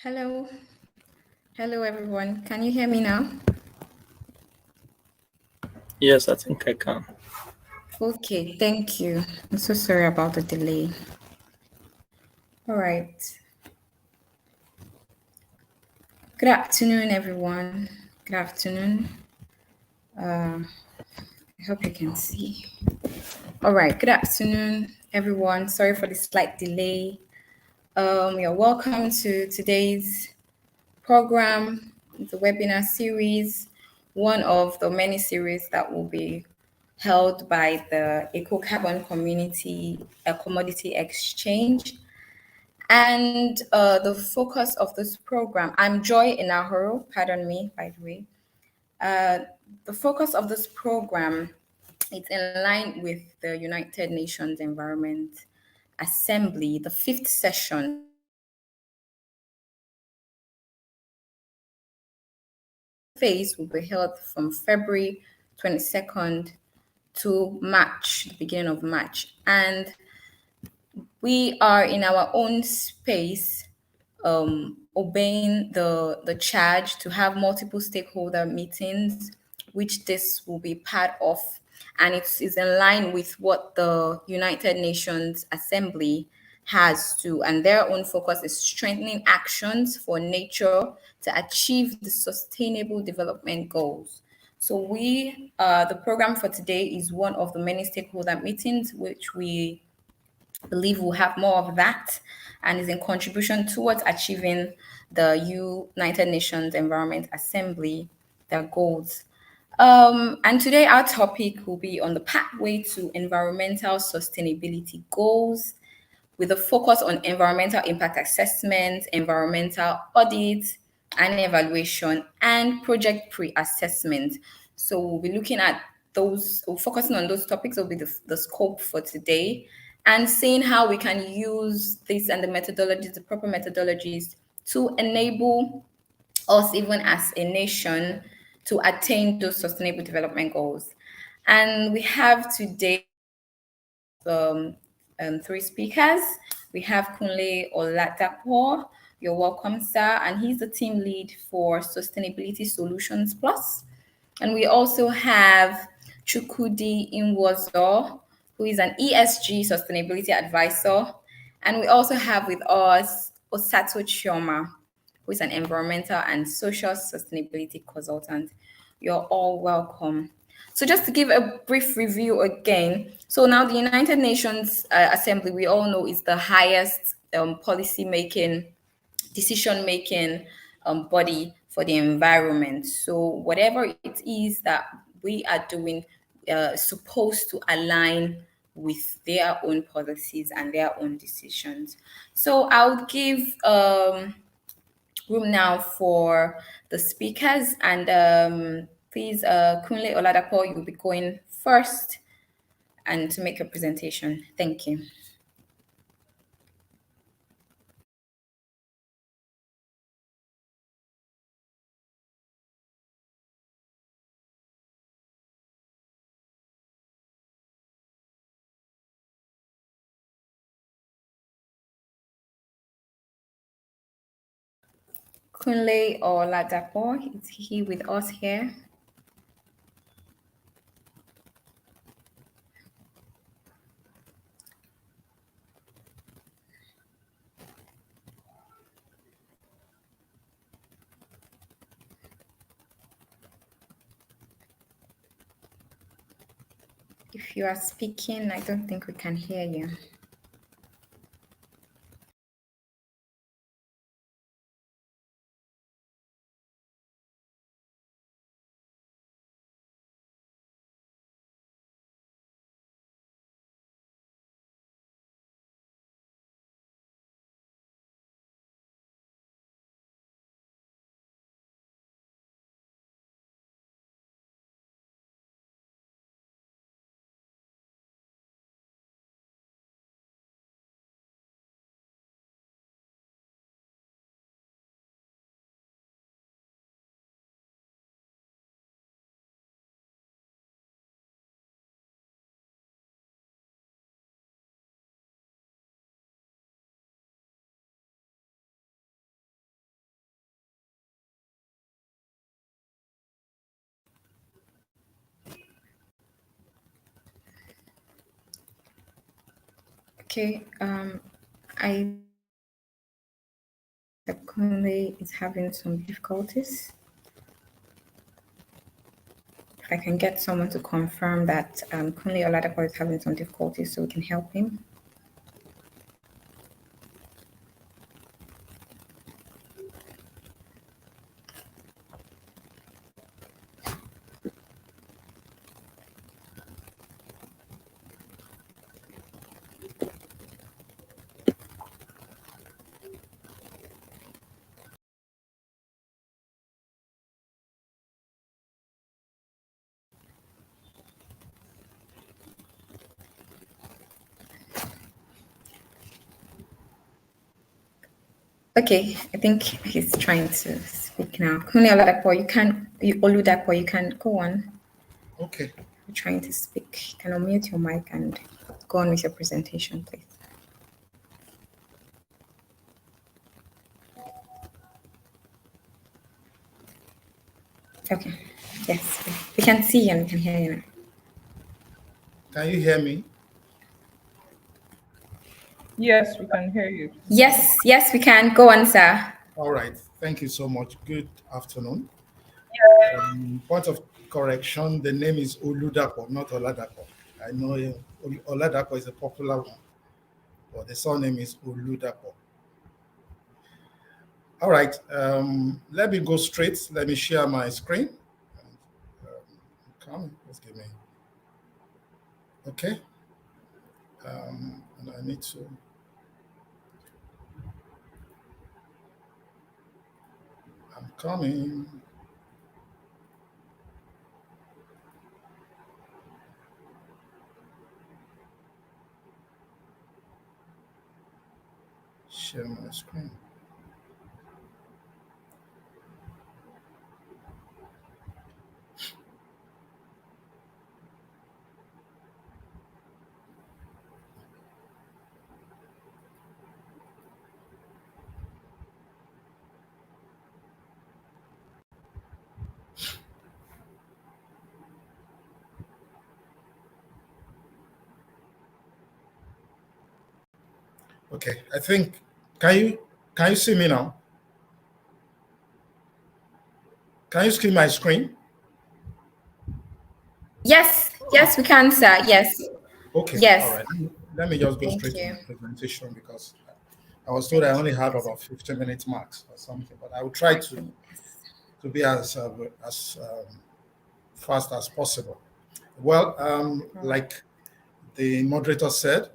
Hello, hello everyone. Can you hear me now? Yes, I think I can. Okay, thank you. I'm so sorry about the delay. All right. Good afternoon, everyone. Good afternoon. I hope you can see. All right. Good afternoon, everyone. Sorry for the slight delay. You're welcome to today's program, the webinar series, one of the many series that will be held by the Eco Carbon Community Commodity Exchange. And the focus of this program, I'm Joy Inahoro, pardon me, by the way. Uh, the focus of this program is in line with the United Nations Environment Assembly, the fifth session. Phase will be held from February 22nd to March, the beginning of March. And we are in our own space obeying the charge to have multiple stakeholder meetings, which this will be part of. And it is in line with what the United Nations Assembly has to, and their own focus is strengthening actions for nature to achieve the sustainable development goals. So the program for today is one of the many stakeholder meetings, which we believe we'll have more of that and is in contribution towards achieving the United Nations Environment Assembly, their goals. And today our topic will be on the pathway to environmental sustainability goals with a focus on environmental impact assessment, environmental audits and evaluation, and project pre-assessment. So we'll be looking at those, focusing on those topics will be the scope for today, and seeing how we can use this and the methodologies, the proper methodologies to enable us, even as a nation, to attain those sustainable development goals. And we have today um, three speakers. We have Kunle Oladapo. You're welcome, sir. And he's the team lead for Sustainability Solutions Plus. And we also have Chukudi Inwozo, who is an ESG sustainability advisor. And we also have with us Osato Chioma, who is an environmental and social sustainability consultant. You're all welcome. So, just to give a brief review again, so now the United Nations Assembly, we all know, is the highest policy making, decision making body for the environment. So, whatever it is that we are doing, supposed to align with their own policies and their own decisions. So, I'll give room now for the speakers. And please, Kunle Oladapo, you'll be going first and to make your presentation. Thank you. Kunle Oladapo, is he with us here? If you are speaking, I don't think we can hear you. Okay. I Kunle is having some difficulties. If I can get someone to confirm that Kunle Oladapo is having some difficulties so we can help him. Okay, I think he's trying to speak now. Kunle Oladapo, Oludapo, you can go on. Okay. You're trying to speak. You can unmute your mic and go on with your presentation, please. Okay. Yes, we can see you and we can hear you now. Can you hear me? Yes, we can hear you. Yes, we can. Go on, sir. All right. Thank you so much. Good afternoon. Point of correction, the name is Oludapo, not Oladapo. I know Oladapo is a popular one, but the surname is Oludapo. All right. Let me go straight. Let me share my screen. Come, just give me. Okay. And I need to. I'm coming. Share my screen. Okay, I think can you see me now? Can you see my screen? Yes, we can, sir. Yes. Okay. Yes. All right. Let me just go Thank straight you. to the presentation because I was told I only have about 15 minutes max or something, but I will try to be as fast as possible. Well, like the moderator said,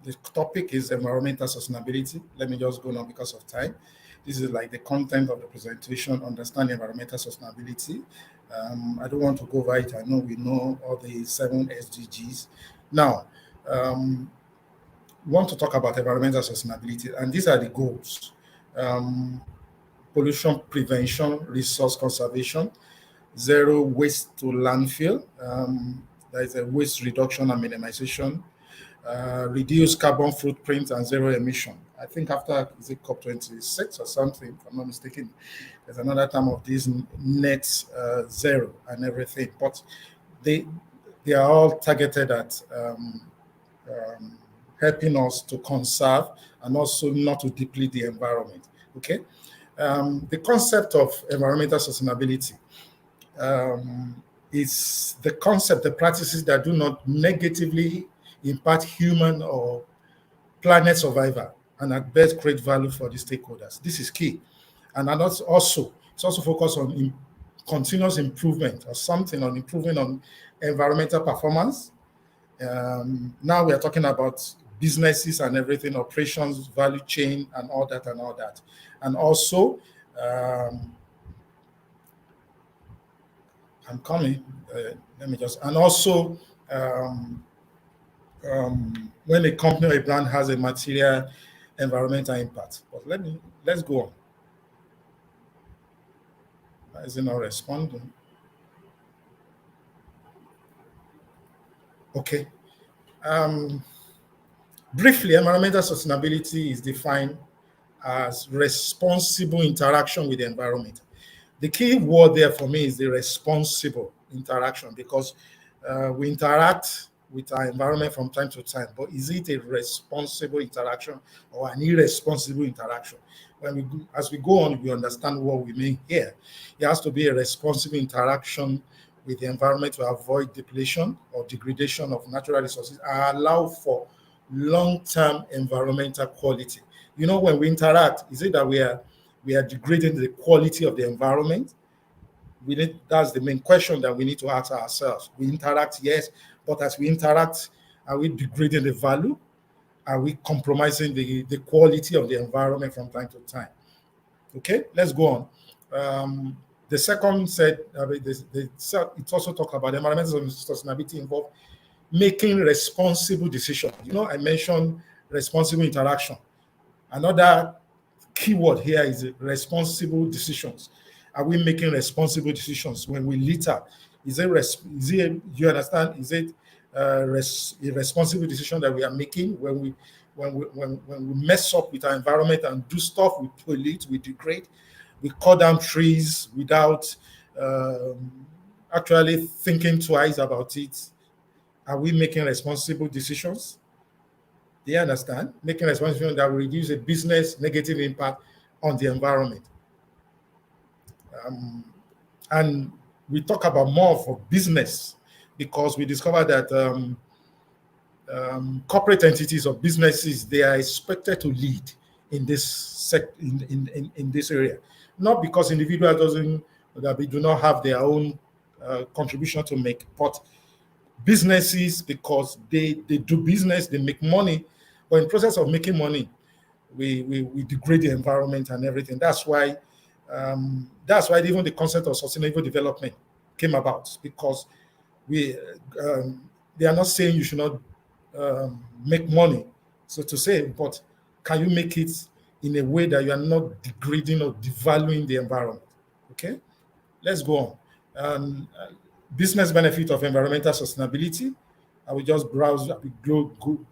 the topic is environmental sustainability. Let me just go now because of time. This is like the content of the presentation, understand environmental sustainability. I don't want to go over it. I know we know all the 7 SDGs. Now, want to talk about environmental sustainability, and these are the goals. Pollution prevention, resource conservation, zero waste to landfill. There is a waste reduction and minimization, reduce carbon footprint and zero emission. I think after is it COP26 or something, if I'm not mistaken, there's another term of this net zero and everything. But they are all targeted at helping us to conserve and also not to deplete the environment. Okay, the concept of environmental sustainability is the concept, the practices that do not negatively impact human or planet survival and at best create value for the stakeholders. This is key. And it's also focused on continuous improvement or something on improving on environmental performance. Now we are talking about businesses and everything, operations, value chain, and all that. And also, I'm coming. Let me just, and also, when a company or a brand has a material environmental impact. But let's go on. Why is it not responding? Okay. Briefly, environmental sustainability is defined as responsible interaction with the environment. The key word there for me is the responsible interaction, because we interact with our environment from time to time, but is it a responsible interaction or an irresponsible interaction? As we go on, we understand what we mean here. It has to be a responsible interaction with the environment to avoid depletion or degradation of natural resources and allow for long-term environmental quality. When we interact, is it that we are degrading the quality of the environment? That's the main question that we need to ask ourselves. We interact, yes, but as we interact, are we degrading the value? Are we compromising the quality of the environment from time to time? Okay, let's go on. The second said, it also talked about environmental sustainability involved making responsible decisions. I mentioned responsible interaction. Another keyword here is responsible decisions. Are we making responsible decisions when we litter? You understand? Is it a responsible decision that we are making when we mess up with our environment and do stuff, we pollute, we degrade, we cut down trees without actually thinking twice about it? Are we making responsible decisions? Do you understand? Making responsible decisions that will reduce a business negative impact on the environment. And we talk about more for business because we discovered that corporate entities or businesses, they are expected to lead in this in this area. Not because individuals do not have their own contribution to make, but businesses, because they do business, they make money, but in the process of making money, we degrade the environment and everything. That's why even the concept of sustainable development came about, because they are not saying you should not make money, so to say, but can you make it in a way that you are not degrading or devaluing the environment? Okay, let's go on. Business benefit of environmental sustainability. I will just browse,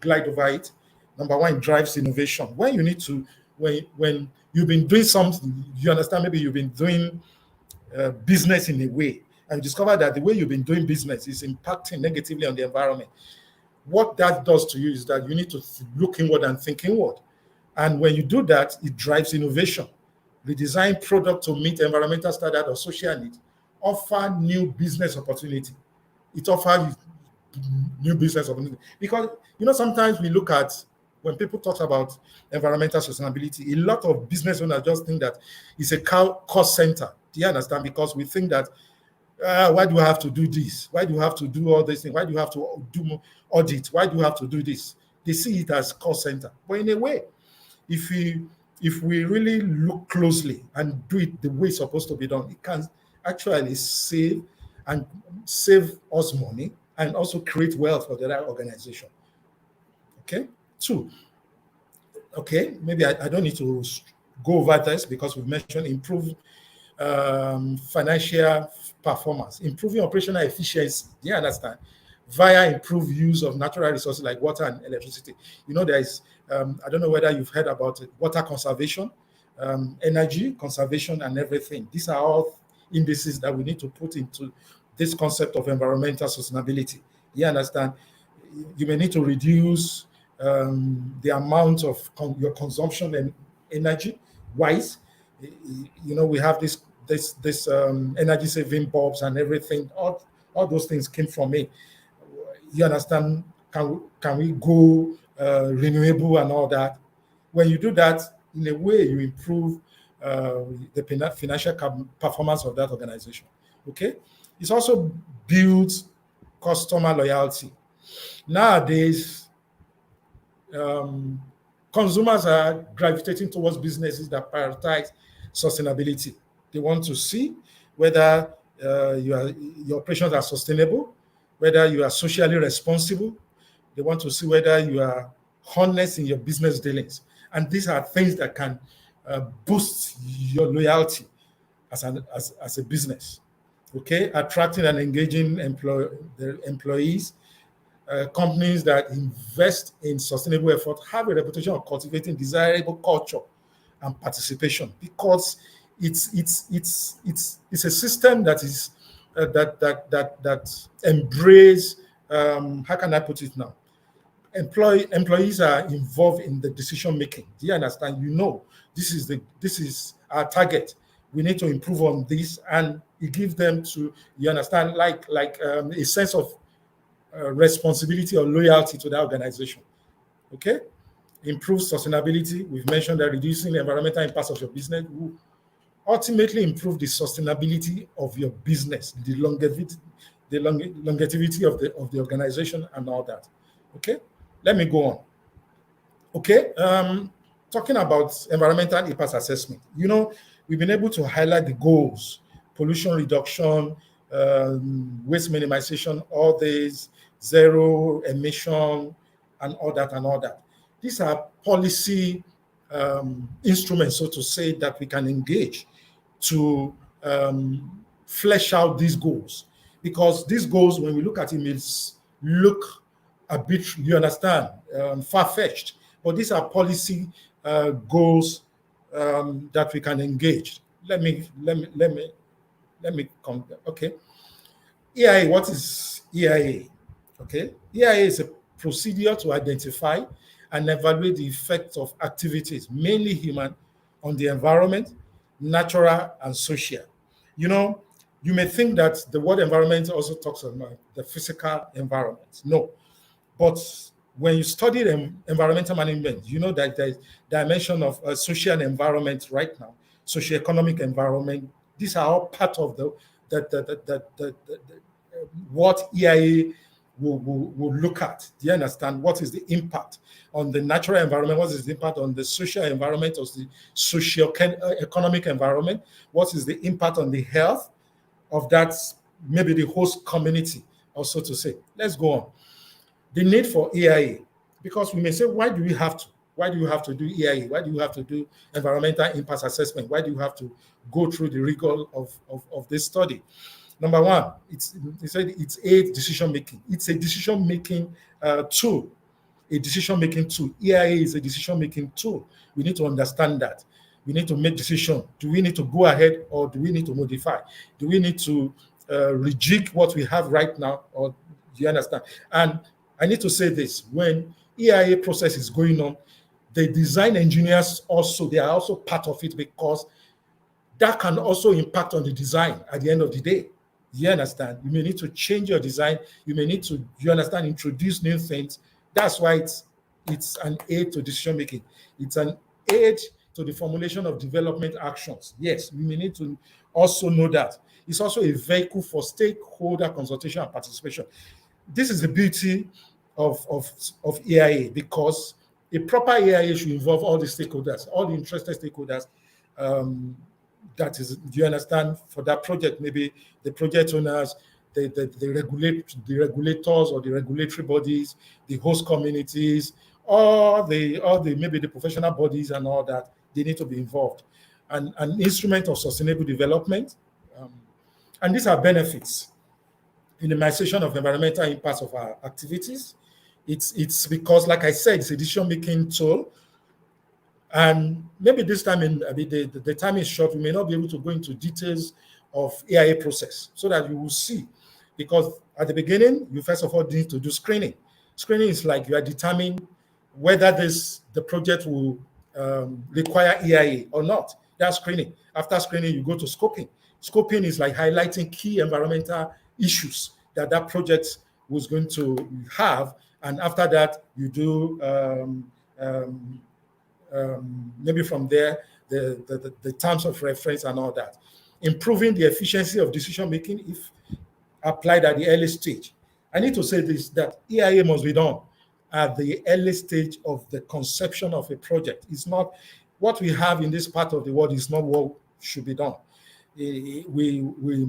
glide over it. Number one, it drives innovation. When you've been doing something, you understand, maybe you've been doing business in a way, and you discover that the way you've been doing business is impacting negatively on the environment. What that does to you is that you need to look inward and think inward. And when you do that, it drives innovation. Redesign product to meet environmental standard or social needs. Offer new business opportunity. It offers new business opportunity. Because, sometimes we look at, when people talk about environmental sustainability, a lot of business owners just think that it's a cost center. Do you understand? Because we think that, why do I have to do this? Why do you have to do all these things? Why do you have to do audit? Why do you have to do this? They see it as cost center. But in a way, if we really look closely and do it the way it's supposed to be done, it can actually save us money and also create wealth for the other organization. Okay. 2. Okay, maybe I don't need to go over this because we've mentioned improve financial performance, improving operational efficiency. Do you understand? Via improved use of natural resources like water and electricity. There is, I don't know whether you've heard about it, water conservation, energy conservation, and everything. These are all indices that we need to put into this concept of environmental sustainability. You understand? You may need to reduce the amount of your consumption and energy wise. We have this energy saving bulbs and everything. All those things came from it. You understand? Can we go renewable and all that? When you do that, in a way, you improve the financial performance of that organization. Okay, it's also builds customer loyalty. Nowadays, consumers are gravitating towards businesses that prioritize sustainability. They want to see whether your operations are sustainable, whether you are socially responsible. They want to see whether you are honest in your business dealings. And these are things that can boost your loyalty as a business. Okay, attracting and engaging employees. Companies that invest in sustainable effort have a reputation of cultivating desirable culture and participation, because it's a system that is that embrace how can I put it now? Employees are involved in the decision making. Do you understand? You know, this is our target. We need to improve on this, and it gives them to, you understand, like a sense of responsibility or loyalty to the organization. Okay, improve sustainability. We've mentioned that reducing the environmental impacts of your business will ultimately improve the sustainability of your business, the longevity of the organization, and all that. Okay, let me go on. Okay, talking about environmental impact assessment, you know, we've been able to highlight the goals: pollution reduction, waste minimization, all these, zero emission, and all that and all that. These are policy instruments, so to say, that we can engage to flesh out these goals. Because these goals, when we look at it, may look a bit, you understand, far-fetched. But these are policy goals that we can engage. Let me come. Okay. EIA. What is EIA? Okay. EIA is a procedure to identify and evaluate the effects of activities, mainly human, on the environment, natural and social. You know, you may think that the word environment also talks about the physical environment. No, but when you study environmental management, you know that there's dimension of social environment right now, socio-economic environment. These are all part of what EIA will look at. Do you understand? What is the impact on the natural environment? What is the impact on the social environment, or the socio-economic environment? What is the impact on the health of that, maybe the host community, also to say. Let's go on. The need for EIA, because we may say, why do we have to? Why do you have to do EIA? Why do you have to do environmental impact assessment? Why do you have to go through the rigor of this study? Number one, it's a decision making. It's a decision making tool. A decision making tool. EIA is a decision making tool. We need to understand that. We need to make decision. Do we need to go ahead, or do we need to modify? Do we need to rejig what we have right now, or do you understand? And I need to say this: when EIA process is going on, the design engineers also, they are also part of it, because that can also impact on the design at the end of the day. You understand? You may need to change your design. You may need to, you understand, introduce new things. That's why it's an aid to decision making. It's an aid to the formulation of development actions. Yes, we may need to also know that. It's also a vehicle for stakeholder consultation and participation. This is the beauty of EIA, because a proper EIA should involve all the stakeholders, all the interested stakeholders. That is, do you understand, for that project, maybe the project owners, the regulators or the regulatory bodies, the host communities, or the maybe the professional bodies and all that, they need to be involved. And an instrument of sustainable development. And these are benefits: minimization of environmental impacts of our activities. It's because, like I said, it's a decision-making tool. And maybe this time, the time is short, we may not be able to go into details of EIA process, so that you will see. Because at the beginning, you first of all need to do screening. Screening is like you are determining whether the project will require EIA or not. That's screening. After screening, you go to scoping. Scoping is like highlighting key environmental issues that project was going to have. And after that, you do maybe from there, the terms of reference and all that. Improving the efficiency of decision making if applied at the early stage. I need to say this, that EIA must be done at the early stage of the conception of a project. It's not what we have in this part of the world, is not what should be done. We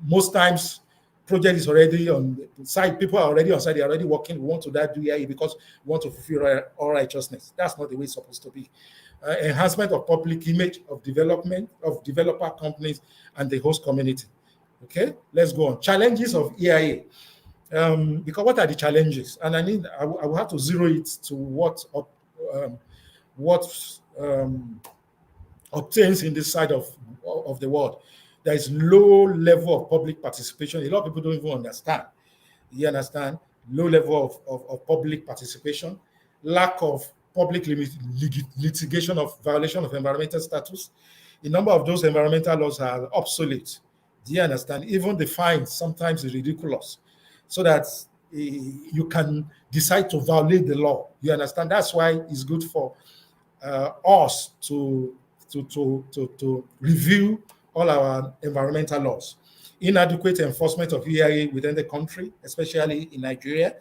most times project is already on the side, people are already on site, they're already working. We want to do EIA because we want to fulfill all righteousness. That's not the way it's supposed to be. Enhancement of public image of development of developer companies and the host community. Okay, let's go on. Challenges of EIA. Because what are the challenges? And I will have to zero it to what obtains in this side of the world. There is low level of public participation. A lot of people don't even understand. You understand? low level of public participation, lack of public litigation of violation of environmental status. A number of those environmental laws are obsolete. Do you understand? Even the fines sometimes is ridiculous, so that you can decide to violate the law. You understand? That's why it's good for us to review all our environmental laws. Inadequate enforcement of EIA within the country, especially in Nigeria,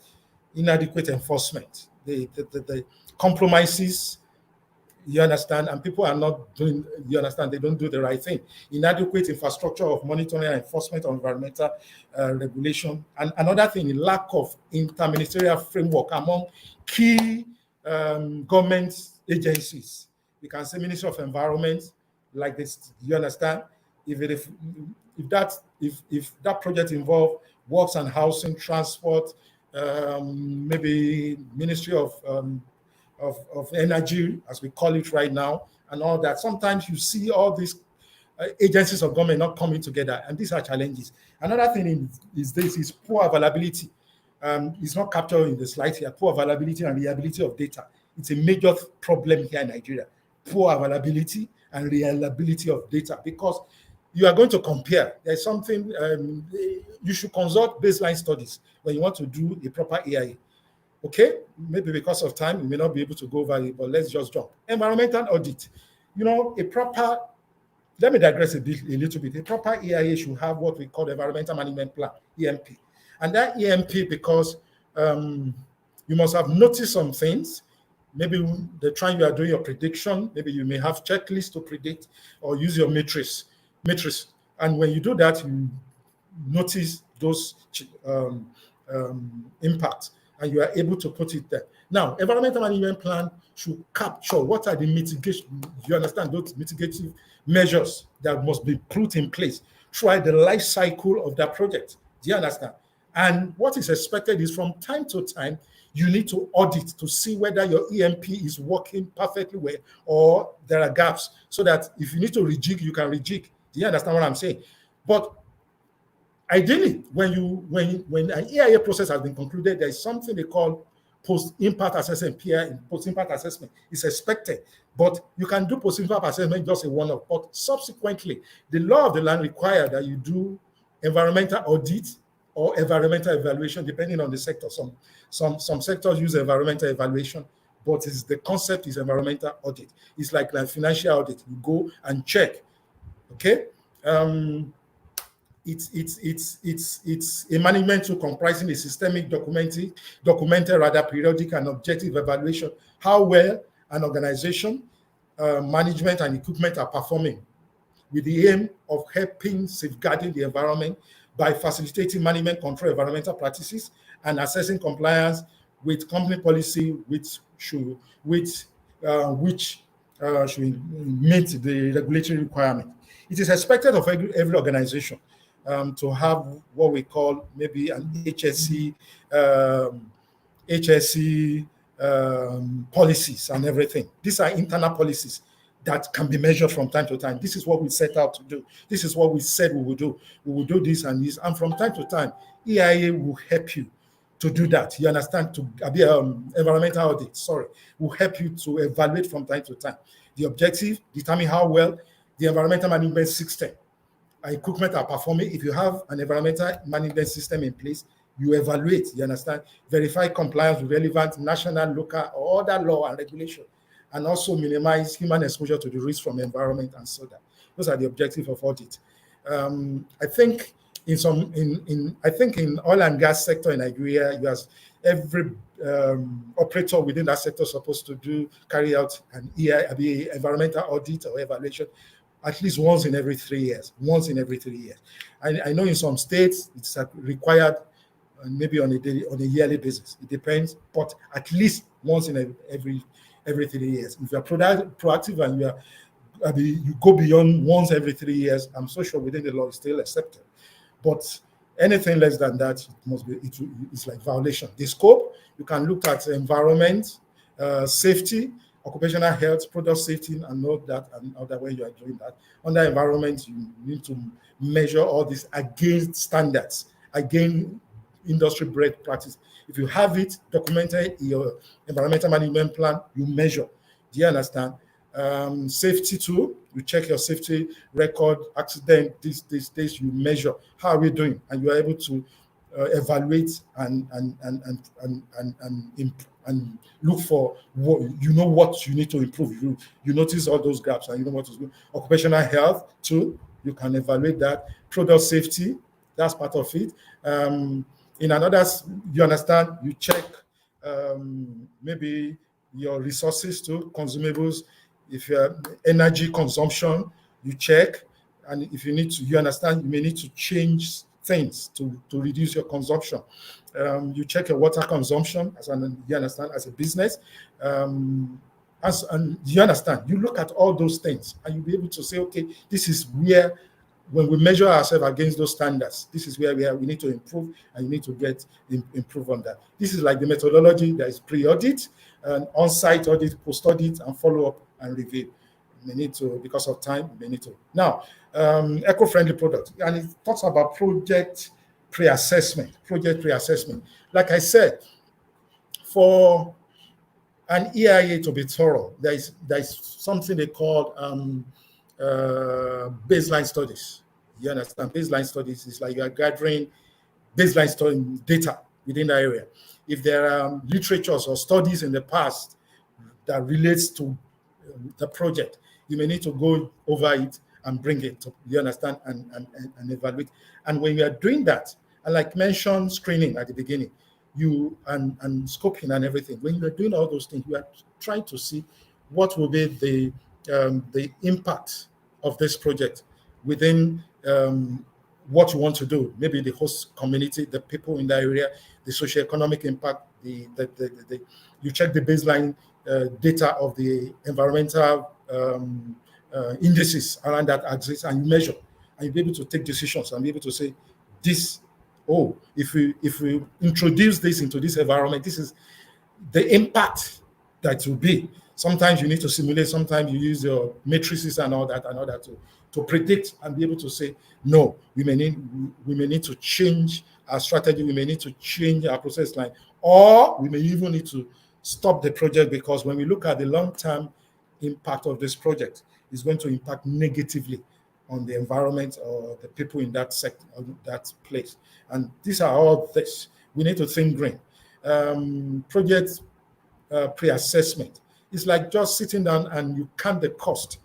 inadequate enforcement, the compromises, you understand, and people are not doing, you understand, they don't do the right thing. Inadequate infrastructure of monitoring and enforcement of environmental regulation. And another thing, lack of interministerial framework among key government agencies. You can say Ministry of Environment, like this, you understand? If that project involve works and housing, transport, maybe Ministry of Energy, as we call it right now, and all that. Sometimes you see all these agencies of government not coming together, and these are challenges. Another thing is poor availability. It's not captured in the slide here. Poor availability and reliability of data. It's a major problem here in Nigeria. Poor availability and reliability of data, because you are going to compare. There's something you should consult baseline studies when you want to do a proper AIA. Okay, maybe because of time, we may not be able to go over it, but let's just jump. Environmental audit. Let me digress a little bit. A proper EIA should have what we call Environmental Management Plan, EMP. And that EMP, because you must have noticed some things. Maybe the time you are doing your prediction, maybe you may have checklists to predict or use your matrix. And when you do that, you notice those impacts, and you are able to put it there. Now, environmental management plan should capture what are the mitigation, you understand, those mitigative measures that must be put in place throughout the life cycle of that project. Do you understand? And what is expected is from time to time, you need to audit to see whether your EMP is working perfectly well or there are gaps, so that if you need to rejig, you can rejig. Do you understand what I'm saying? But ideally, when an EIA process has been concluded, there is something they call post-impact assessment, PI, post-impact assessment. It's expected, but you can do post-impact assessment just a one-off. But subsequently, the law of the land requires that you do environmental audit or environmental evaluation, depending on the sector. Some sectors use environmental evaluation, but the concept is environmental audit. It's like financial audit. You go and check. Okay. It's a management tool comprising a systemic documented periodic and objective evaluation how well an organization, management and equipment are performing, with the aim of helping safeguarding the environment by facilitating management control environmental practices and assessing compliance with company policy which should meet the regulatory requirement. It is expected of every organization to have what we call maybe an HSE policies and everything. These are internal policies that can be measured from time to time. This is what we set out to do. This is what we said we will do. We will do this and this. And from time to time, EIA will help you to do that. You understand? To be environmental audit, will help you to evaluate from time to time. The objective, determine how well the environmental management system equipment are performing. If you have an environmental management system in place, you evaluate, you understand, verify compliance with relevant national, local, or other law and regulation, and also minimize human exposure to the risk from environment and so that. Those are the objectives of audit. I think in oil and gas sector in Nigeria, every operator within that sector is supposed to carry out an environmental audit or evaluation at least once in every 3 years. I know in some states it's required maybe on a yearly basis. It depends, but at least once in every 3 years. If you're proactive and you go beyond once every 3 years, I'm so sure within the law it's still accepted. But anything less than that, it's like violation. The scope, you can look at environment, safety, occupational health, product safety, and all that, and other way you are doing that. Under environment, you need to measure all this against standards, against industry-bred practice. If you have it documented in your environmental management plan, you measure. Do you understand? Safety too, you check your safety record, accident, this, you measure. How are we doing? And you are able to evaluate and look for what you need to improve. You notice all those gaps and you know what is good. Occupational health too, you can evaluate that. Product safety, that's part of it. In another, you understand, you check maybe your resources too, consumables. If you're energy consumption, you check. And if you need to, you understand, you may need to change things to reduce your consumption. You check your water consumption, you understand, as a business. And you understand, you look at all those things and you'll be able to say, okay, this is where, when we measure ourselves against those standards, this is where we need to improve, and you need to improve on that. This is like the methodology. There is pre-audit, and on-site audit, post-audit, and follow-up and review. You may need to, because of time, you may need to. Now, eco-friendly product, and it talks about project pre-assessment. Like I said, for an EIA to be thorough, there is something they call baseline studies. You understand? Baseline studies is like you are gathering baseline study data within the area. If there are literatures or studies in the past that relates to the project, you may need to go over it and bring it to, you understand, and evaluate. And when you are doing that, and like mentioned screening at the beginning, and scoping and everything, when you're doing all those things, you are trying to see what will be the impact of this project within what you want to do. Maybe the host community, the people in that area, the socioeconomic impact, you check the baseline data of the environmental indices around that axis, and you measure, and you'll be able to take decisions and be able to say, if we introduce this into this environment, this is the impact that will be. Sometimes you need to simulate, sometimes you use your matrices and all that to predict and be able to say, no, we may need to change our strategy, we may need to change our process line, or we may even need to stop the project, because when we look at the long-term impact of this project, it's going to impact negatively on the environment or the people in that sector, or that place. And these are all things we need to think green. Project pre-assessment. It's like just sitting down and you count the cost.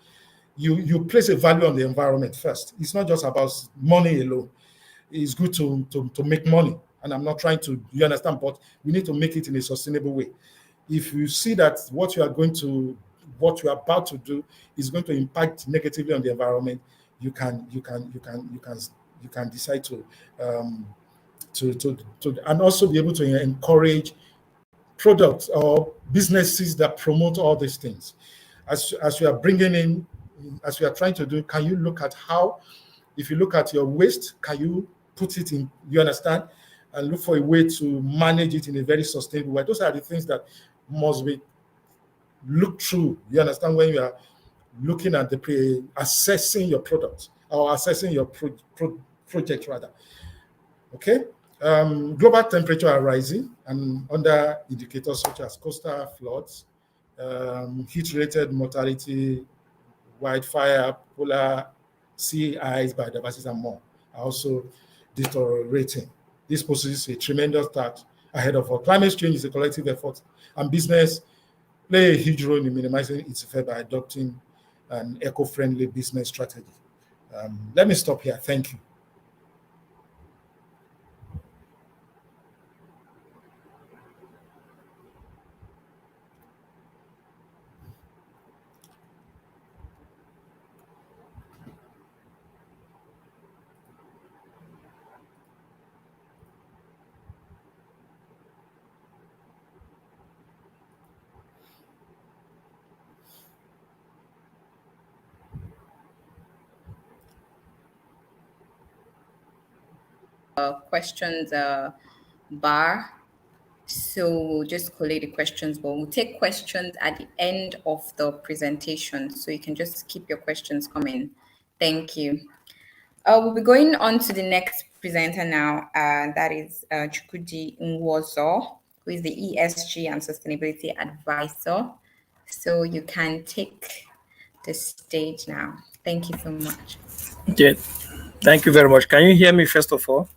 You place a value on the environment first. It's not just about money alone. It's good to make money. And I'm not trying to, you understand, but we need to make it in a sustainable way. If you see that what you are about to do is going to impact negatively on the environment, you can decide to and also be able to encourage products or businesses that promote all these things. As you are bringing in, as you are trying to do, can you look at how, if you look at your waste, can you put it in, you understand, and look for a way to manage it in a very sustainable way. Those are the things that must be looked through. You understand, when you are looking at assessing your product or assessing your project rather. Okay. Global temperature are rising, and under indicators such as coastal floods, heat-related mortality, wildfire, polar sea ice, biodiversity, and more are also deteriorating. This poses a tremendous threat ahead of us. Climate change is a collective effort, and business play a huge role in minimizing its effect by adopting an eco-friendly business strategy. Let me stop here. Thank you. Questions bar. So we'll just collate the questions, but we'll take questions at the end of the presentation. So you can just keep your questions coming. Thank you. We'll be going on to the next presenter now, that is Chukwudi Nwozo, who is the ESG and Sustainability Advisor. So you can take the stage now. Thank you so much. Okay. Thank you very much. Can you hear me first of all?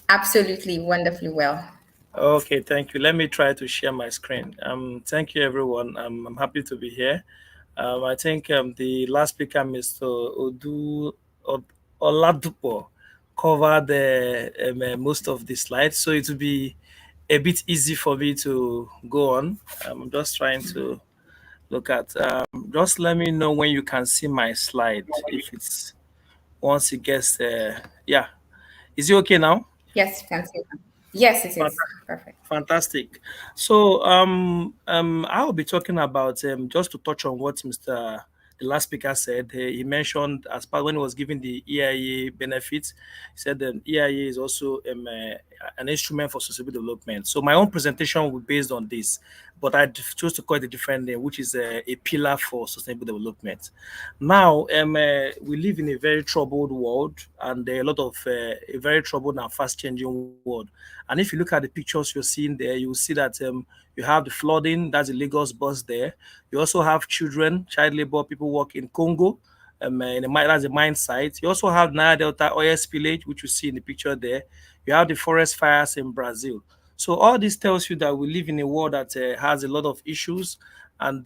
Absolutely, wonderfully well. Okay, thank you. Let me try to share my screen. Thank you, everyone. I'm happy to be here. I think the last speaker, Mr. Oladipo, covered most of the slides, so it will be a bit easy for me to go on. I'm just trying to look at. Just let me know when you can see my slide. If it's once it gets, yeah, is it okay now? Yes, you can see them. Yes, it is. Perfect. Fantastic. So I will be talking about just to touch on what the last speaker said. He mentioned as part when he was giving the EIA benefits, he said that EIA is also an instrument for sustainable development. So my own presentation will be based on this, but I chose to call it a different name, which is a pillar for sustainable development. Now, we live in a very troubled world, and there are a lot of a very troubled and fast-changing world. And if you look at the pictures you're seeing there, you will see that you have the flooding, that's the Lagos bus there. You also have children, child labor, people work in Congo, in that's a mine site. You also have Nile Delta oil spillage, which you see in the picture there. You have the forest fires in Brazil. So all this tells you that we live in a world that has a lot of issues, and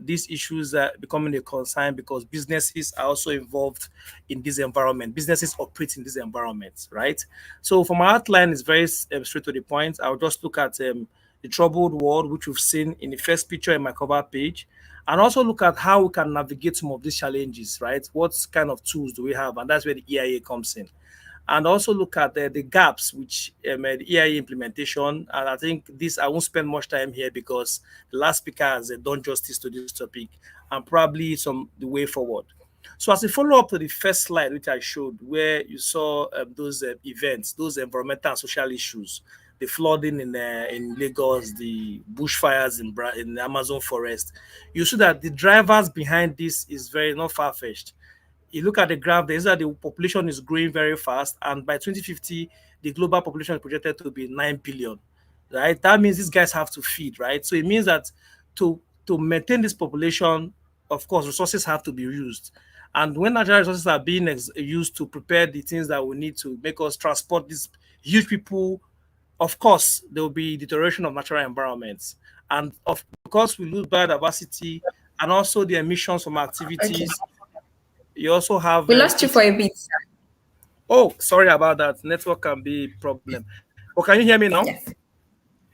these issues are becoming a concern because businesses are also involved in this environment. Businesses operate in this environment, right? So for my outline, is very straight to the point. I'll just look at the troubled world, which we've seen in the first picture in my cover page, and also look at how we can navigate some of these challenges, right? What kind of tools do we have? And that's where the EIA comes in. And also look at the gaps which the EIA implementation. And I think this, I won't spend much time here because the last speaker has done justice to this topic and probably the way forward. So as a follow-up to the first slide, which I showed, where you saw those events, those environmental and social issues, the flooding in Lagos, the bushfires in the Amazon forest, you see that the drivers behind this is very not far-fetched. You look at the graph, there is that the population is growing very fast, and by 2050, the global population is projected to be 9 billion, right? That means these guys have to feed, right? So it means that to maintain this population, of course, resources have to be used. And when natural resources are being used to prepare the things that we need to make us transport these huge people, of course, there will be deterioration of natural environments. And because we lose biodiversity and also the emissions from activities, you also have. We lost you for a bit, sir. Oh, sorry about that. Network can be a problem. But can you hear me now?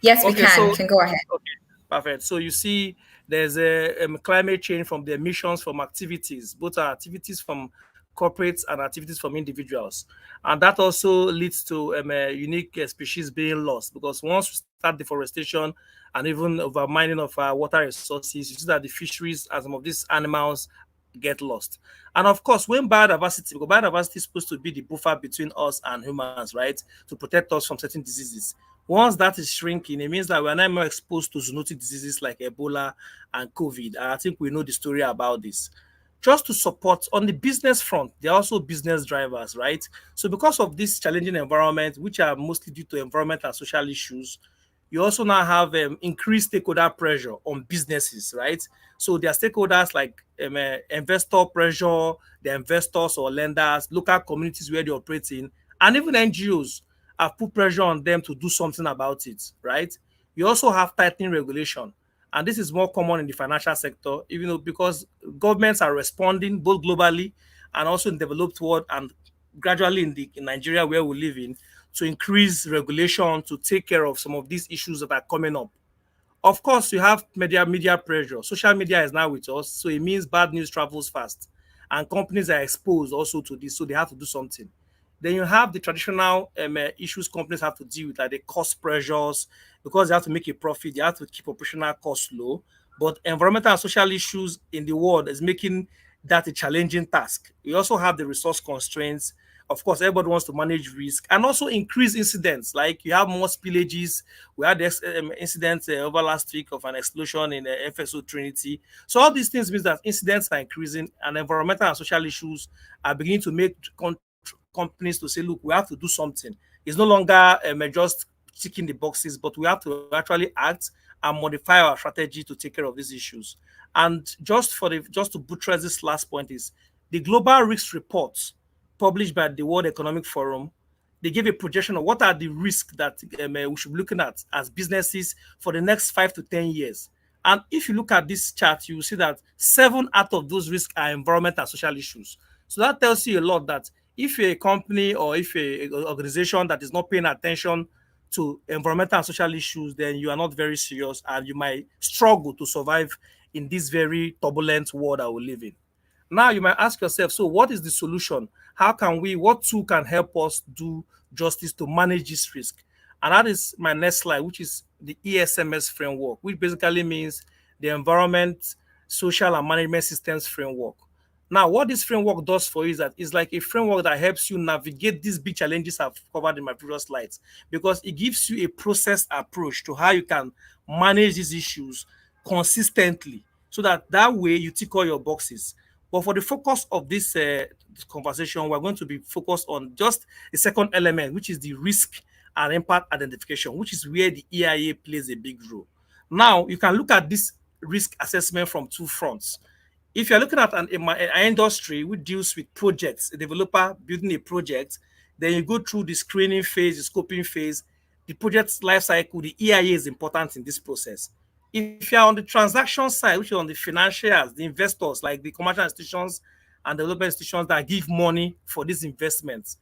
Yes, we can. So, you can go ahead. Okay, perfect. So you see, there's a climate change from the emissions from activities, both are activities from corporates and activities from individuals, and that also leads to unique species being lost, because once we start deforestation and even over mining of our water resources, you see that the fisheries and some of these animals get lost. And of course, when biodiversity, because biodiversity is supposed to be the buffer between us and humans, right, to protect us from certain diseases. Once that is shrinking, it means that we're not more exposed to zoonotic diseases like Ebola and COVID. And I think we know the story about this. Just to support on the business front, there are also business drivers, right? So because of this challenging environment, which are mostly due to environmental and social issues, you also now have increased stakeholder pressure on businesses, right? So there are stakeholders like investor pressure, the investors or lenders, local communities where they operate in, and even NGOs have put pressure on them to do something about it, right? You also have tightening regulation, and this is more common in the financial sector, even though because governments are responding both globally and also in developed world and gradually in Nigeria where we live in, to increase regulation to take care of some of these issues that are coming up. Of course, you have media pressure. Social media is now with us, so it means bad news travels fast, and companies are exposed also to this, so they have to do something. Then you have the traditional issues companies have to deal with, like the cost pressures, because they have to make a profit, they have to keep operational costs low. But environmental and social issues in the world is making that a challenging task. We also have the resource constraints. Of course, everybody wants to manage risk and also increase incidents. Like you have more spillages. We had this incident over last week of an explosion in FSO Trinity. So all these things means that incidents are increasing and environmental and social issues are beginning to make companies to say, look, we have to do something. It's no longer just ticking the boxes, but we have to actually act and modify our strategy to take care of these issues. And just to buttress this last point is the global risk reports published by the World Economic Forum. They give a projection of what are the risks that we should be looking at as businesses for the next 5 to 10 years. And if you look at this chart, you will see that 7 out of those risks are environmental and social issues. So that tells you a lot that if you're a company or if you're an organization that is not paying attention to environmental and social issues, then you are not very serious and you might struggle to survive in this very turbulent world that we live in. Now you might ask yourself, so what is the solution? What tool can help us do justice to manage this risk? And that is my next slide, which is the ESMS framework, which basically means the Environment, Social and Management Systems Framework. Now, what this framework does for you is that it's like a framework that helps you navigate these big challenges I've covered in my previous slides, because it gives you a processed approach to how you can manage these issues consistently, so that way you tick all your boxes. But for the focus of this conversation, we're going to be focused on just the second element, which is the risk and impact identification, which is where the EIA plays a big role. Now, you can look at this risk assessment from 2 fronts. If you're looking at an industry which deals with projects, a developer building a project, then you go through the screening phase, the scoping phase, the project life cycle. The EIA is important in this process. If you're on the transaction side, which is on the financials, the investors like the commercial institutions and development institutions that give money for these investments,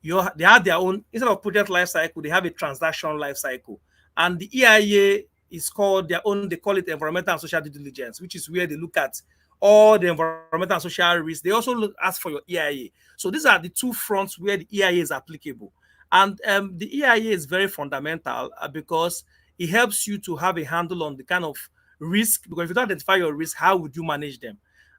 they have their own, instead of project life cycle, they have a transaction life cycle. And the EIA is called their own, they call it environmental and social due diligence, which is where they look at all the environmental and social risks. They also ask for your EIA. So these are the 2 fronts where the EIA is applicable. And the EIA is very fundamental because it helps you to have a handle on the kind of risk, because if you don't identify your risk, how would you manage them?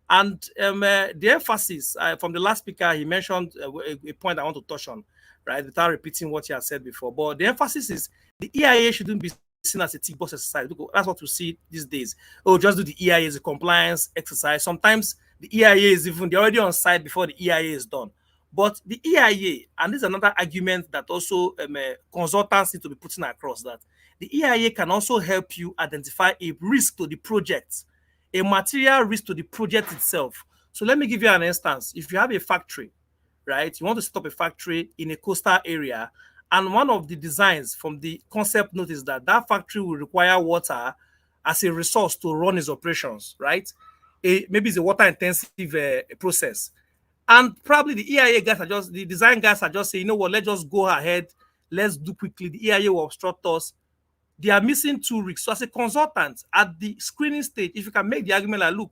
And the emphasis from the last speaker, he mentioned a point I want to touch on, right, without repeating what he has said before. But the emphasis is the EIA shouldn't be seen as a tick box exercise. That's what we see these days. Oh, just do the EIA as a compliance exercise. Sometimes the EIA is even, they're already on site before the EIA is done. But the EIA, and this is another argument that also consultants need to be putting across, that the EIA can also help you identify a risk to the project, a material risk to the project itself. So let me give you an instance. If you have a factory, right, you want to set up a factory in a coastal area, and one of the designs from the concept note is that factory will require water as a resource to run its operations, right? Maybe it's a water-intensive process. And probably the EIA guys are just, the design guys are just saying, you know what, let's just go ahead, let's do quickly. The EIA will obstruct us. They are missing 2 risks. So as a consultant at the screening stage, if you can make the argument like, look,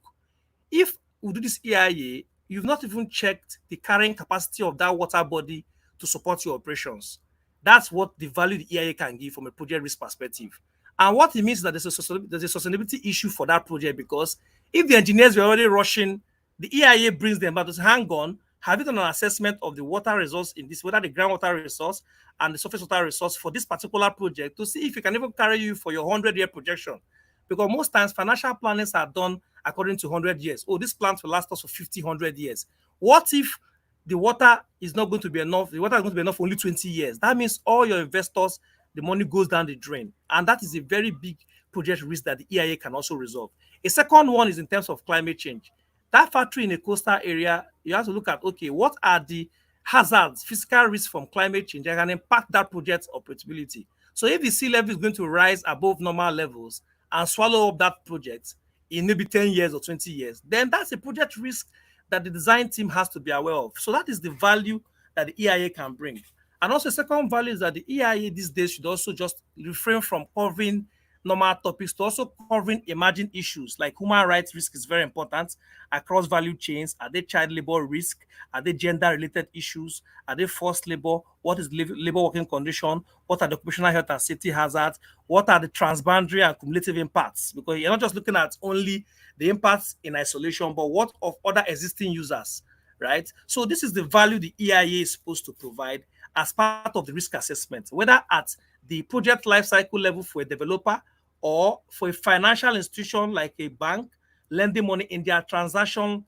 if we do this EIA, you've not even checked the carrying capacity of that water body to support your operations. That's what the value the EIA can give from a project risk perspective. And what it means is that there's a sustainability issue for that project, because if the engineers were already rushing, the EIA brings them back to say, hang on, have you done an assessment of the water resource in this, whether the groundwater resource and the surface water resource for this particular project, to see if it can even carry you for your 100-year projection? Because most times financial plannings are done according to 100 years. Oh, this plant will last us for 50, 100 years. What if the water is not going to be enough? The water is going to be enough for only 20 years. That means all your investors, the money goes down the drain. And that is a very big project risk that the EIA can also resolve. A second one is in terms of climate change. That factory in a coastal area, you have to look at, okay, what are the hazards, physical risks from climate change that can impact that project's operability? So if the sea level is going to rise above normal levels and swallow up that project in maybe 10 years or 20 years, then that's a project risk that the design team has to be aware of. So that is the value that the EIA can bring. And also, second value is that the EIA these days should also just refrain from covering normal topics to also covering emerging issues like human rights risk is very important across value chains. Are they child labor risk? Are they gender-related issues? Are they forced labor? What is labor working condition? What are the occupational health and safety hazards? What are the transboundary and cumulative impacts? Because you're not just looking at only the impacts in isolation, but what of other existing users, right? So this is the value the EIA is supposed to provide as part of the risk assessment, whether at the project lifecycle level for a developer or for a financial institution like a bank lending money in their transaction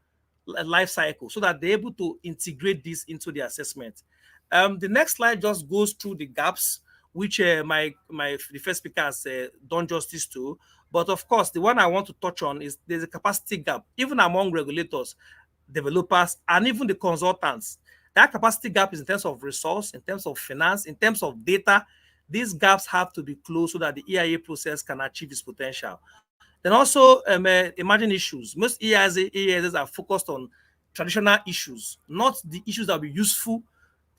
life cycle, so that they're able to integrate this into the assessment. The next slide just goes through the gaps which the first speaker has done justice to. But of course, the one I want to touch on is there's a capacity gap, even among regulators, developers, and even the consultants. That capacity gap is in terms of resource, in terms of finance, in terms of data. These gaps have to be closed so that the EIA process can achieve its potential. Then also emerging issues. Most EIAs are focused on traditional issues, not the issues that will be useful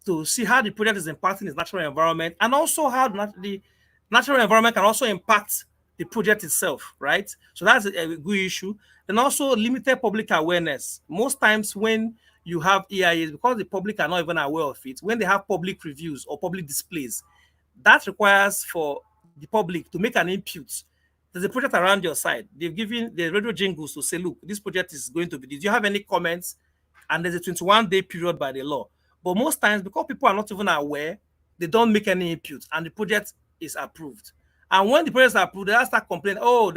to see how the project is impacting its natural environment, and also how the natural environment can also impact the project itself, right? So that's a good issue. Then also limited public awareness. Most times when you have EIAs, because the public are not even aware of it, when they have public reviews or public displays, that requires for the public to make an input. There's a project around your side. They've given the radio jingles to say, look, this project is going to be this. Do you have any comments? And there's a 21-day period by the law. But most times, because people are not even aware, they don't make any input, and the project is approved. And when the project is approved, they start complaining, oh,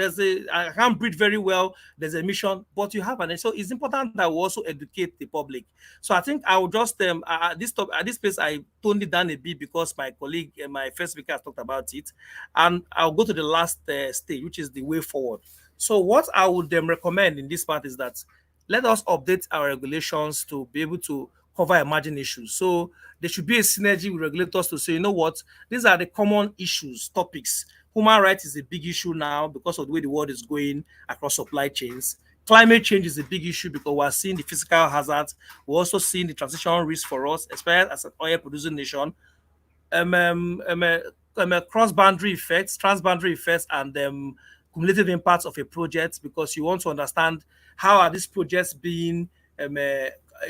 I can't breathe very well, there's a mission, but you have an. So it's important that we also educate the public. So I think I will just, at this place, I toned it down a bit because my colleague, my first speaker has talked about it. And I'll go to the last stage, which is the way forward. So what I would recommend in this part is that let us update our regulations to be able to cover emerging issues. So there should be a synergy with regulators to say, you know what, these are the common issues, topics. Human rights is a big issue now because of the way the world is going across supply chains. Climate change is a big issue because we're seeing the physical hazards. We're also seeing the transition risk for us, especially as an oil-producing nation. Cross-boundary effects, trans-boundary effects, and cumulative impacts of a project, because you want to understand how are these projects being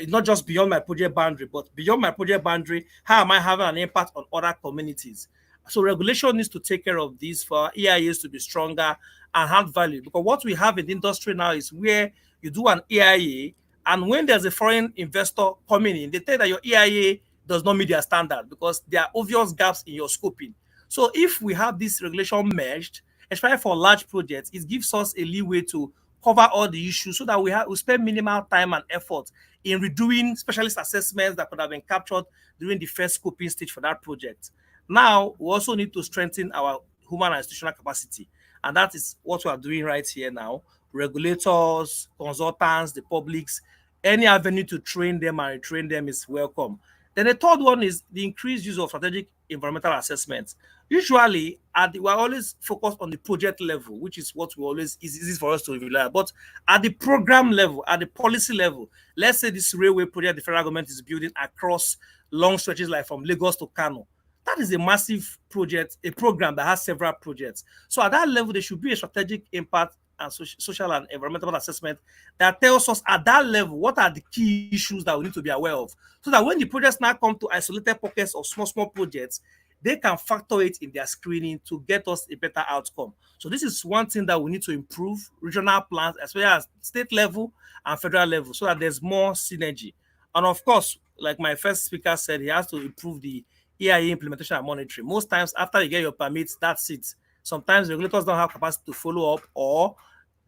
not just beyond my project boundary, but beyond my project boundary, how am I having an impact on other communities? So regulation needs to take care of this for EIAs to be stronger and have value. Because what we have in the industry now is where you do an EIA, and when there's a foreign investor coming in, they tell that your EIA does not meet their standard because there are obvious gaps in your scoping. So if we have this regulation merged, especially for large projects, it gives us a leeway to cover all the issues so that we spend minimal time and effort in redoing specialist assessments that could have been captured during the first scoping stage for that project. Now, we also need to strengthen our human and institutional capacity. And that is what we are doing right here now. Regulators, consultants, the publics, any avenue to train them and retrain them is welcome. Then the third one is the increased use of strategic environmental assessments. Usually, we're always focused on the project level, which is what we always is easy for us to rely on. But at the program level, at the policy level, let's say this railway project the federal government is building across long stretches like from Lagos to Kano. That is a massive project, a program that has several projects. So at that level, there should be a strategic impact and social and environmental assessment that tells us at that level what are the key issues that we need to be aware of. So that when the projects now come to isolated pockets of small projects, they can factor it in their screening to get us a better outcome. So this is one thing that we need to improve regional plans as well as state level and federal level so that there's more synergy. And of course, like my first speaker said, he has to improve the EIA implementation and monitoring. Most times after you get your permits, that's it. Sometimes regulators don't have capacity to follow up, or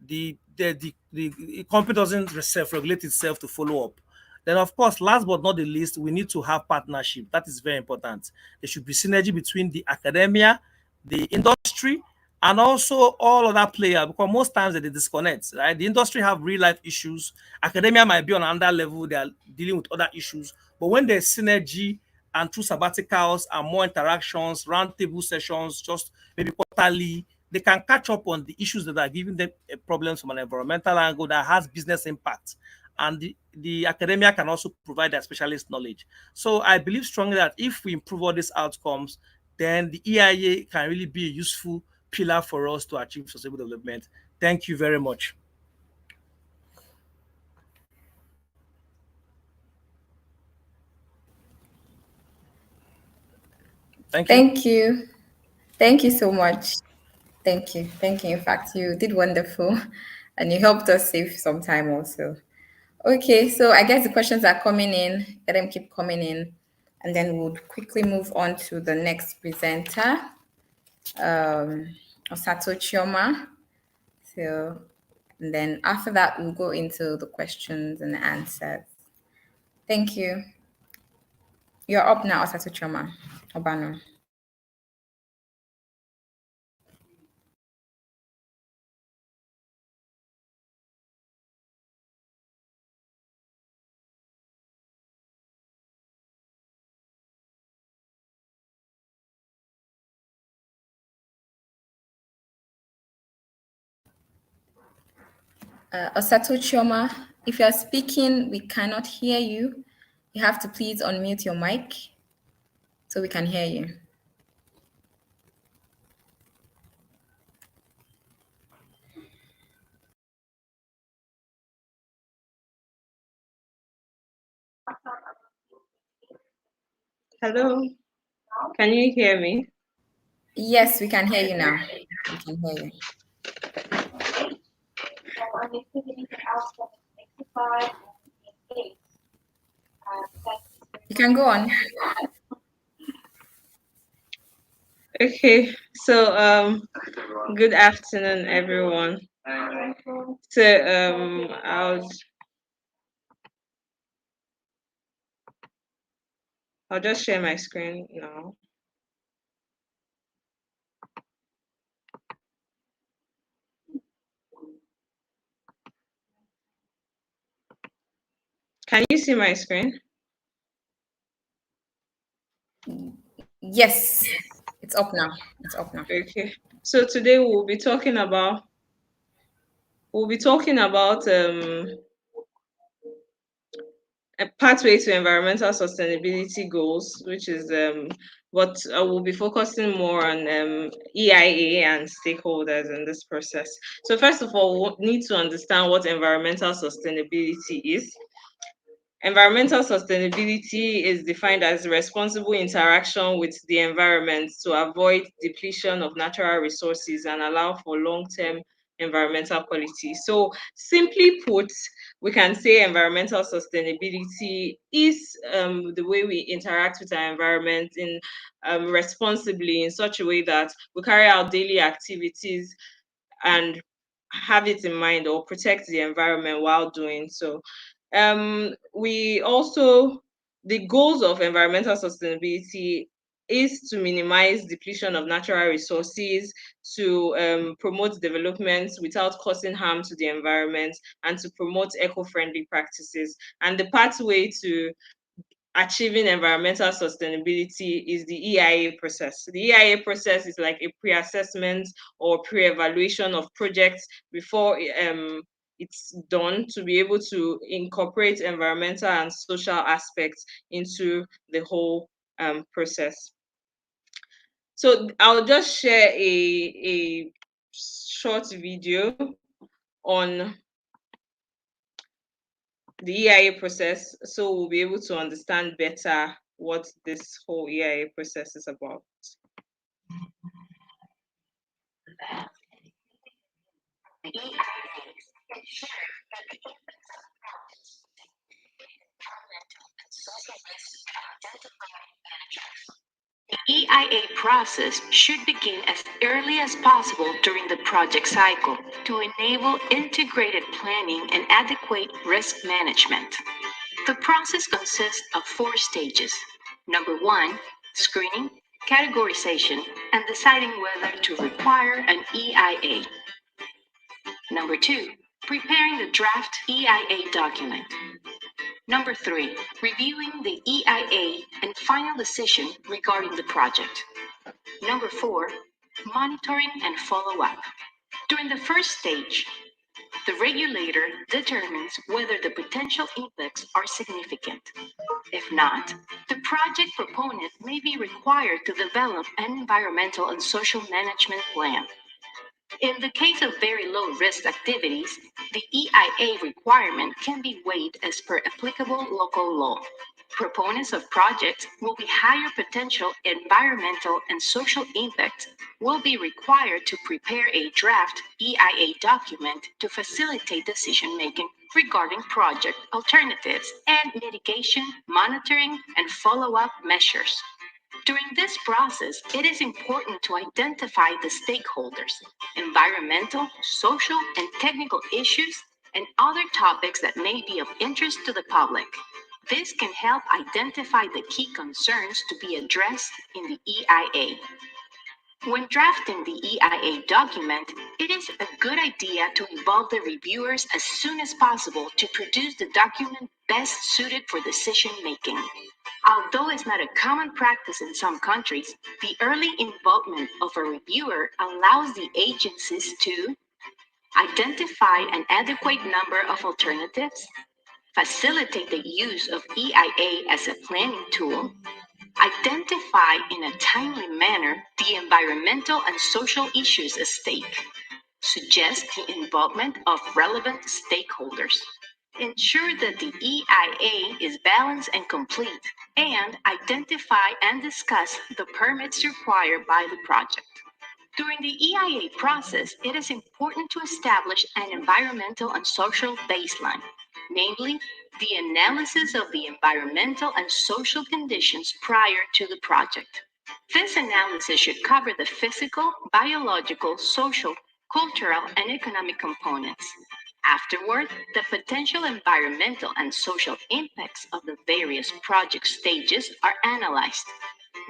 the company doesn't self-regulate itself to follow up. Then, of course, last but not the least, we need to have partnership. That is very important. There should be synergy between the academia, the industry, and also all other players, because most times they disconnect, right? The industry have real-life issues. Academia might be on another level. They are dealing with other issues. But when there's synergy and through sabbaticals and more interactions, roundtable sessions, just maybe quarterly, they can catch up on the issues that are giving them problems from an environmental angle that has business impact. And the academia can also provide that specialist knowledge. So I believe strongly that if we improve all these outcomes, then the EIA can really be a useful pillar for us to achieve sustainable development. Thank you very much. Thank you. Thank you. Thank you so much. Thank you. Thank you. In fact, you did wonderful and you helped us save some time also. Okay, so I guess the questions are coming in. Let them keep coming in. And then we'll quickly move on to the next presenter, Osato Chioma. So, and then after that, we'll go into the questions and the answers. Thank you. You're up now, Osatu Choma Obano. Osatu Choma, if you're speaking, we cannot hear you. You have to please unmute your mic so we can hear you. Hello, can you hear me? Yes, we can hear you now. We can hear you. You can go on. Okay, so good afternoon, everyone. So I'll just share my screen now. Can you see my screen? Yes, it's up now. It's up now. Okay. So today we'll be talking about a pathway to environmental sustainability goals, which is what we'll be focusing more on EIA and stakeholders in this process. So first of all, we need to understand what environmental sustainability is. Environmental sustainability is defined as responsible interaction with the environment to avoid depletion of natural resources and allow for long-term environmental quality. So simply put, we can say environmental sustainability is the way we interact with our environment in responsibly in such a way that we carry out daily activities and have it in mind or protect the environment while doing so. We also, the goals of environmental sustainability is to minimize depletion of natural resources, to promote development without causing harm to the environment, and to promote eco-friendly practices. And the pathway to achieving environmental sustainability is the EIA process. The EIA process is like a pre-assessment or pre-evaluation of projects before it's done to be able to incorporate environmental and social aspects into the whole process. So I'll just share a short video on the EIA process so we'll be able to understand better what this whole EIA process is about. The EIA process should begin as early as possible during the project cycle to enable integrated planning and adequate risk management. The process consists of 4 stages. Number 1, screening, categorization, and deciding whether to require an EIA. Number 2, preparing the draft EIA document. Number 3, reviewing the EIA and final decision regarding the project. Number 4, monitoring and follow-up. During the first stage, the regulator determines whether the potential impacts are significant. If not, the project proponent may be required to develop an environmental and social management plan. In the case of very low-risk activities, the EIA requirement can be waived as per applicable local law. Proponents of projects will be higher potential environmental and social impact will be required to prepare a draft EIA document to facilitate decision-making regarding project alternatives and mitigation, monitoring, and follow-up measures. During this process, it is important to identify the stakeholders, environmental, social, and technical issues, and other topics that may be of interest to the public. This can help identify the key concerns to be addressed in the EIA. When drafting the EIA document, it is a good idea to involve the reviewers as soon as possible to produce the document best suited for decision making. Although it's not a common practice in some countries, the early involvement of a reviewer allows the agencies to identify an adequate number of alternatives, facilitate the use of EIA as a planning tool, identify in a timely manner the environmental and social issues at stake, suggest the involvement of relevant stakeholders, ensure that the EIA is balanced and complete, and identify and discuss the permits required by the project. During the EIA process, it is important to establish an environmental and social baseline, namely, the analysis of the environmental and social conditions prior to the project. This analysis should cover the physical, biological, social, cultural, and economic components. Afterward, the potential environmental and social impacts of the various project stages are analyzed.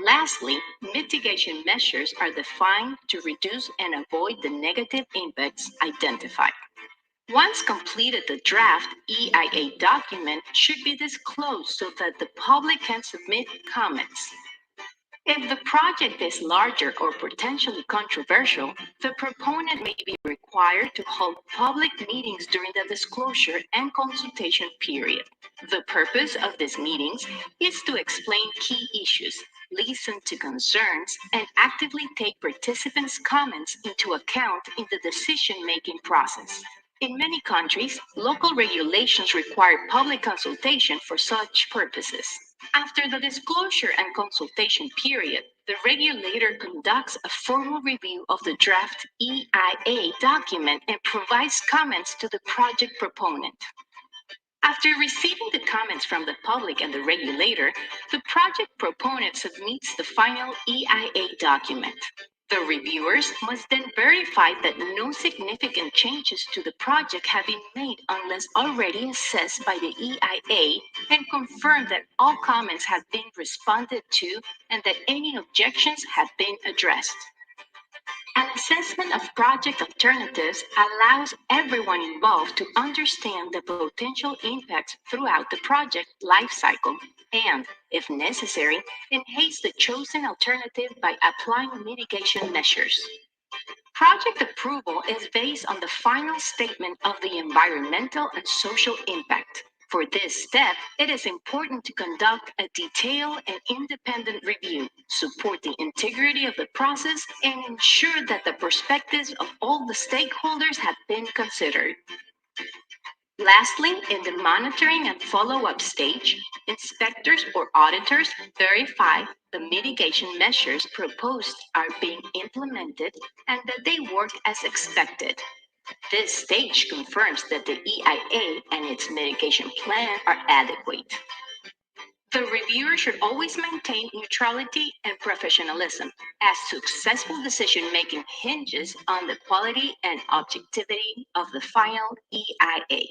Lastly, mitigation measures are defined to reduce and avoid the negative impacts identified. Once completed, the draft EIA document should be disclosed so that the public can submit comments. If the project is larger or potentially controversial, the proponent may be required to hold public meetings during the disclosure and consultation period. The purpose of these meetings is to explain key issues, listen to concerns, and actively take participants' comments into account in the decision-making process. In many countries, local regulations require public consultation for such purposes. After the disclosure and consultation period, the regulator conducts a formal review of the draft EIA document and provides comments to the project proponent. After receiving the comments from the public and the regulator, the project proponent submits the final EIA document. The reviewers must then verify that no significant changes to the project have been made unless already assessed by the EIA and confirm that all comments have been responded to and that any objections have been addressed. An assessment of project alternatives allows everyone involved to understand the potential impacts throughout the project lifecycle and, if necessary, enhance the chosen alternative by applying mitigation measures. Project approval is based on the final statement of the environmental and social impact. For this step, it is important to conduct a detailed and independent review, support the integrity of the process, and ensure that the perspectives of all the stakeholders have been considered. Lastly, in the monitoring and follow-up stage, inspectors or auditors verify the mitigation measures proposed are being implemented and that they work as expected. This stage confirms that the EIA and its mitigation plan are adequate. The reviewer should always maintain neutrality and professionalism, as successful decision-making hinges on the quality and objectivity of the final EIA.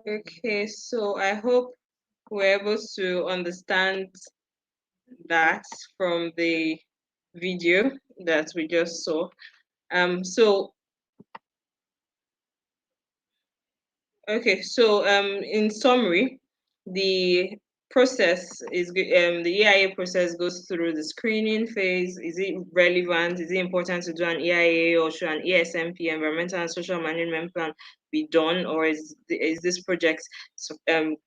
Okay, so I hope we're able to understand that from the video that we just saw. In summary, the process is the EIA process goes through the screening phase. Is it relevant? Is it important to do an EIA, or should an ESMP, environmental and social management plan, be done, or is this project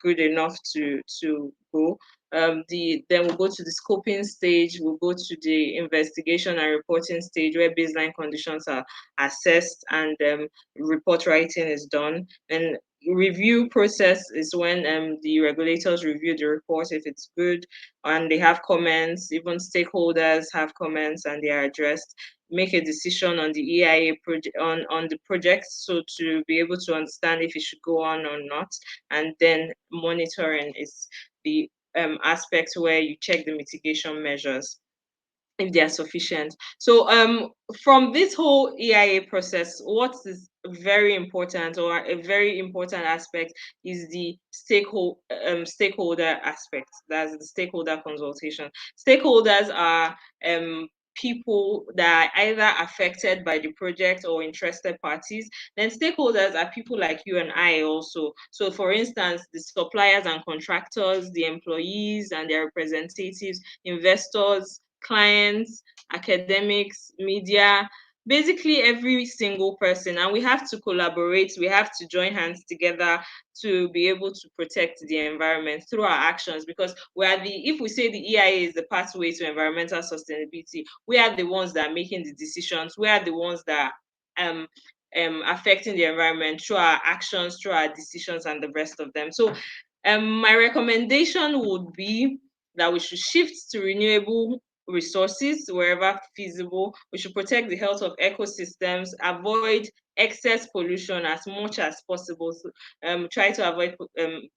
good enough to go? Then we'll go to the scoping stage. We'll go to the investigation and reporting stage, where baseline conditions are assessed and report writing is done. And review process is when the regulators review the report if it's good and they have comments. Even stakeholders have comments and they are addressed. Make a decision on the EIA project on the project, so to be able to understand if it should go on or not. And then monitoring is the aspect where you check the mitigation measures if they are sufficient. So from this whole EIA process, what is very important, or a very important aspect, is the stakeholder aspect. That's the stakeholder consultation. Stakeholders are people that are either affected by the project or interested parties. Then stakeholders are people like you and I also. So for instance, the suppliers and contractors, the employees and their representatives, investors, clients, academics, media, basically every single person. And we have to collaborate, we have to join hands together to be able to protect the environment through our actions, because we are if we say the EIA is the pathway to environmental sustainability, we are the ones that are making the decisions, we are the ones that um affecting the environment through our actions, through our decisions, and the rest of them. So my recommendation would be that we should shift to renewable resources wherever feasible. We should protect the health of ecosystems, avoid excess pollution as much as possible. So, try to avoid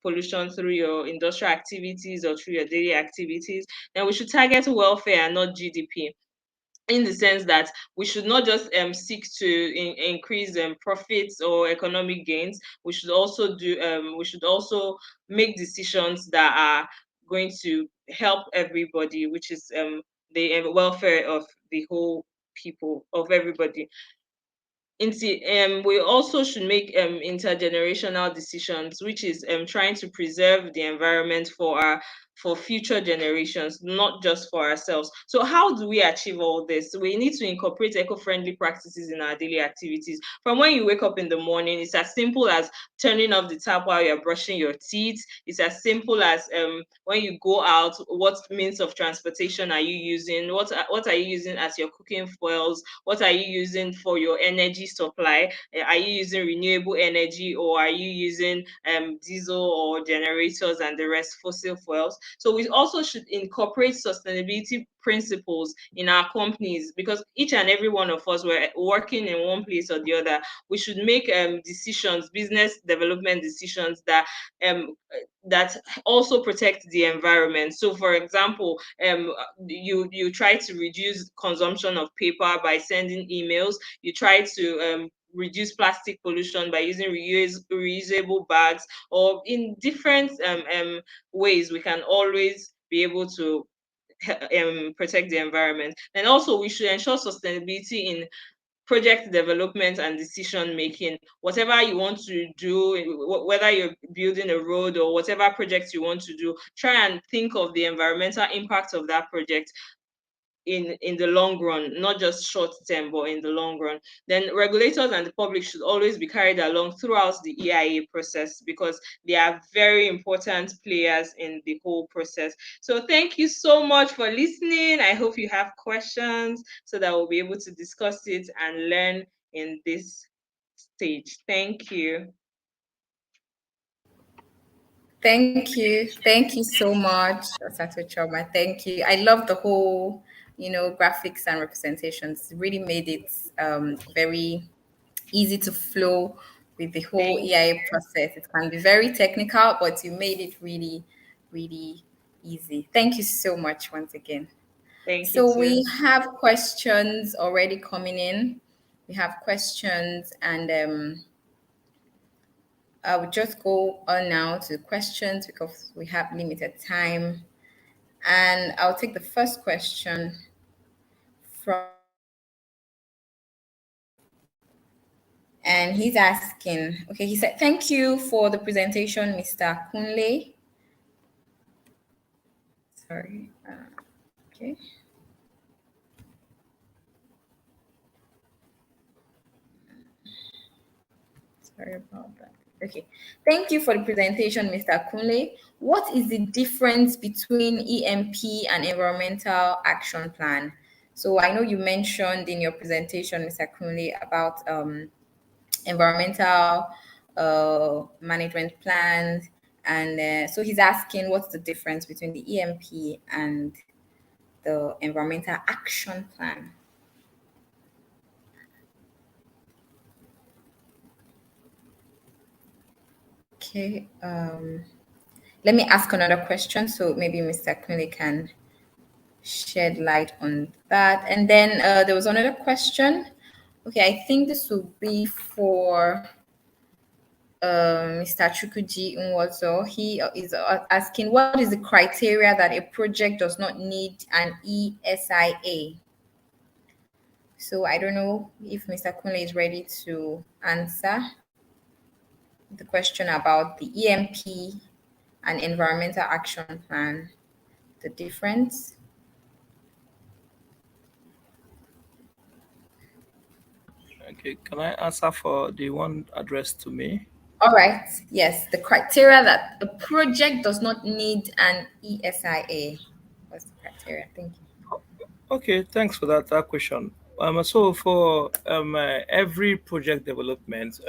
pollution through your industrial activities or through your daily activities. Then we should target welfare and not GDP, in the sense that we should not just seek to increase profits or economic gains. We should also make decisions that are going to help everybody, which is the welfare of the whole people, of everybody. We also should make intergenerational decisions, which is trying to preserve the environment for future generations, not just for ourselves. So how do we achieve all this? We need to incorporate eco-friendly practices in our daily activities. From when you wake up in the morning, it's as simple as turning off the tap while you're brushing your teeth. It's as simple as when you go out, what means of transportation are you using? What are you using as your cooking fuels? What are you using for your energy supply? Are you using renewable energy, or are you using diesel or generators and the rest fossil fuels? So we also should incorporate sustainability principles in our companies, because each and every one of us were working in one place or the other. We should make decisions, business development decisions that also protect the environment. So for example, you try to reduce consumption of paper by sending emails. You try to reduce plastic pollution by using reusable bags, or in different ways. We can always be able to protect the environment. And also we should ensure sustainability in project development and decision making. Whatever you want to do, whether you're building a road or whatever project you want to do, try and think of the environmental impact of that project in the long run, not just short term, but in the long run. Then regulators and the public should always be carried along throughout the EIA process, because they are very important players in the whole process. So thank you so much for listening. I hope you have questions so that we'll be able to discuss it and learn in this stage. Thank you. Thank you. Thank you so much, Osato Choma. Thank you. I love the whole, graphics and representations. It really made it very easy to flow with the whole Thank EIA process. It can be very technical, but you made it really, really easy. Thank you so much once again. Thank you So too. we have questions already coming in. We have questions, and I will just go on now to questions because we have limited time. And I'll take the first question from, and he's asking, okay, he said, thank you for the presentation, Mr. Kunle. Sorry. Okay. Sorry about that. Okay. Thank you for the presentation, Mr. Kunle. What is the difference between EMP and environmental action plan? So I know you mentioned in your presentation, Mr. Kunle, about environmental management plans. And so he's asking what's the difference between the EMP and the environmental action plan? Okay. Let me ask another question so maybe Mr. Kunle can shed light on that. And then there was another question Okay, I think this will be for Mr. Chukwuji Nwozo. He is asking, what is the criteria that a project does not need an ESIA? So I don't know if Mr. Kunle is ready to answer the question about the EMP and Environmental Action Plan, the difference. Okay, can I answer for the one addressed to me? All right. Yes, the criteria that a project does not need an ESIA. What's the criteria? Thank you. Okay, thanks for that question. So for every project development,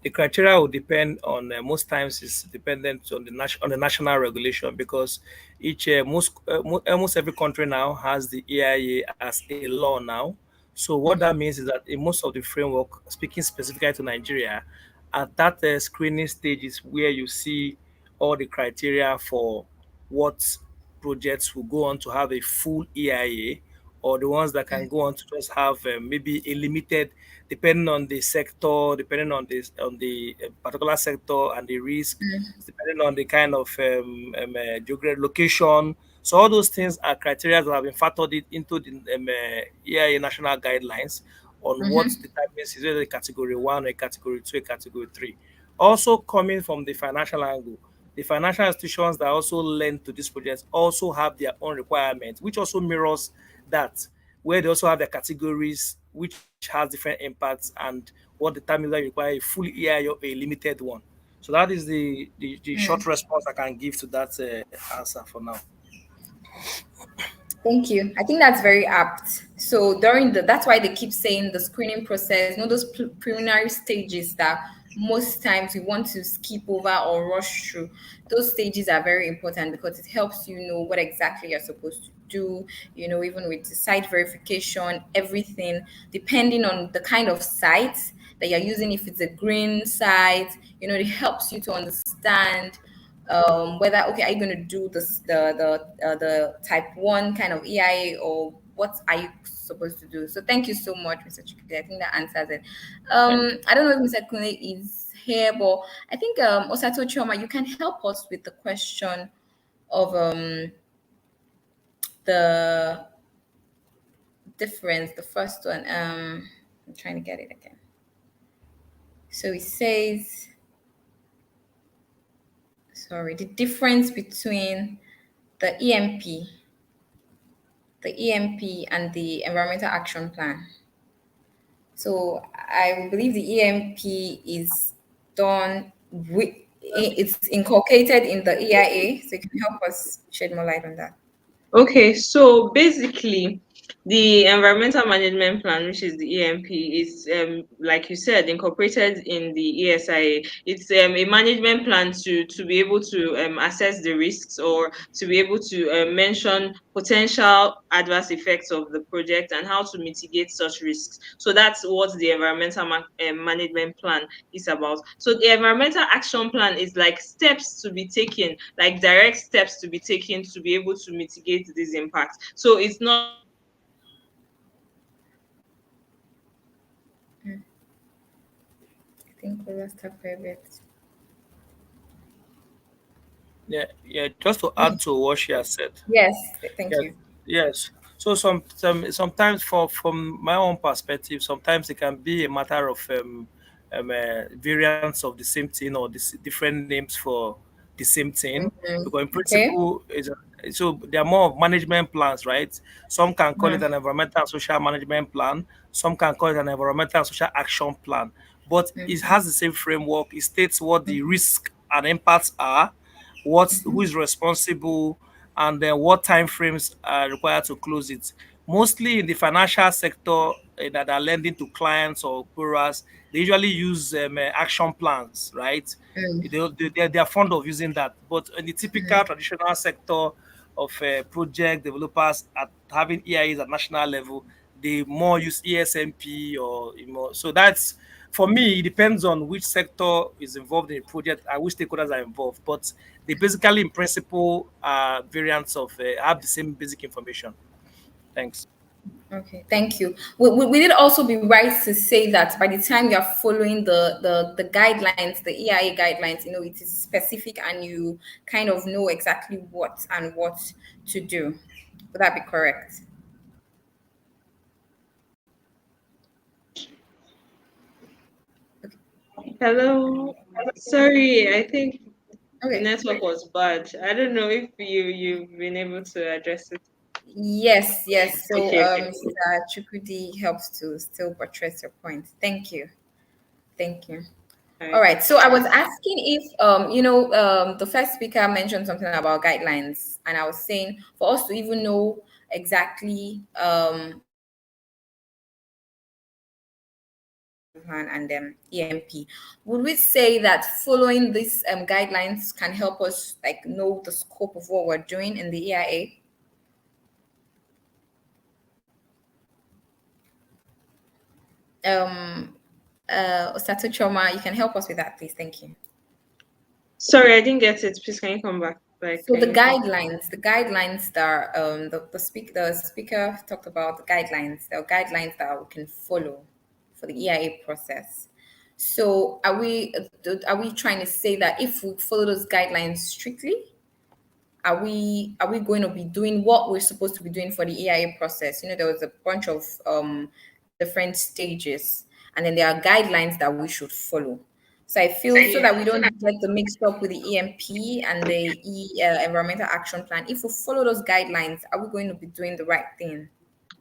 the criteria will depend on most times is dependent on the national regulation, because each almost every country now has the EIA as a law now. So what that means is that in most of the framework, speaking specifically to Nigeria, at that screening stage is where you see all the criteria for what projects will go on to have a full EIA, or the ones that can go on to just have maybe a limited, depending on the sector, depending on the particular sector and the risk, depending on the kind of geographic location. So all those things are criteria that have been factored into the EIA national guidelines on what determines is whether a category one, a category two, a category three. Also coming from the financial angle, the financial institutions that also lend to these projects also have their own requirements, which also mirrors that, where they also have their categories, which has different impacts, and what determines whether you require a full EI or a limited one. So that is the short response I can give to that answer for now. Thank you. I think that's very apt. So that's why they keep saying the screening process, those preliminary stages that most times we want to skip over or rush through. Those stages are very important because it helps you know what exactly you're supposed to do, even with the site verification, everything, depending on the kind of site that you're using. If it's a green site, it helps you to understand whether, okay, are you going to do the type 1 kind of EIA, or what are you supposed to do? So thank you so much, Mr. Chikute. I think that answers it. I don't know if Mr. Kunle is here, but I think Osato Choma, you can help us with the question of the difference, the first one. I'm trying to get it again. So it says, sorry, the difference between the EMP and the Environmental Action Plan. So I believe the EMP is done with, it's inculcated in the EIA. So you can help us shed more light on that. Okay, so basically, the environmental management plan, which is the EMP, is like you said, incorporated in the ESIA. It's a management plan to be able to assess the risks, or to be able to mention potential adverse effects of the project and how to mitigate such risks. So that's what the environmental management plan is about. So the environmental action plan is like steps to be taken, like direct steps to be taken to be able to mitigate these impacts. So it's not I think we lost her for a bit. Yeah. Just to add to what she has said. Yes, thank Yes. you. Yes. So sometimes, from my own perspective, sometimes it can be a matter of variants of the same thing, or different names for the same thing. Because in Okay. principle, so there are more of management plans, right? Some can call it an environmental and social management plan. Some can call it an environmental and social action plan. But it has the same framework. It states what the risk and impacts are, who is responsible, and then what time frames are required to close it. Mostly in the financial sector that are lending to clients or borrowers, they usually use action plans, right? They are fond of using that. But in the typical traditional sector of project developers at having EIAs at national level, they more use ESMP or so that's, for me, it depends on which sector is involved in the project and which stakeholders are involved. But they basically, in principle, are variants of have the same basic information. Thanks. Okay, thank you. We did also be right to say that by the time you are following the guidelines, the EIA guidelines, it is specific and you kind of know exactly what and what to do. Would that be correct? Hello. Sorry, I think the Okay. network was bad. I don't know if you've been able to address it. Yes, yes. So, Okay, okay. Mr. Chukwudi helps to still buttress your point. Thank you. Thank you. All All right. right. So I was asking if, the first speaker mentioned something about guidelines, and I was saying for us to even know exactly and EMP, would we say that following these guidelines can help us like know the scope of what we're doing in the EIA? Osato Choma, you can help us with that, please. Thank you. Sorry, I didn't get it. Please, can you come back? Like, So can you come? the guidelines that are, the speaker talked about the guidelines that we can follow for the EIA process. So are we trying to say that if we follow those guidelines strictly, are we going to be doing what we're supposed to be doing for the EIA process? There was a bunch of different stages, and then there are guidelines that we should follow. So I feel so that we don't get the mixed up with the EMP and the environmental action plan. If we follow those guidelines, are we going to be doing the right thing?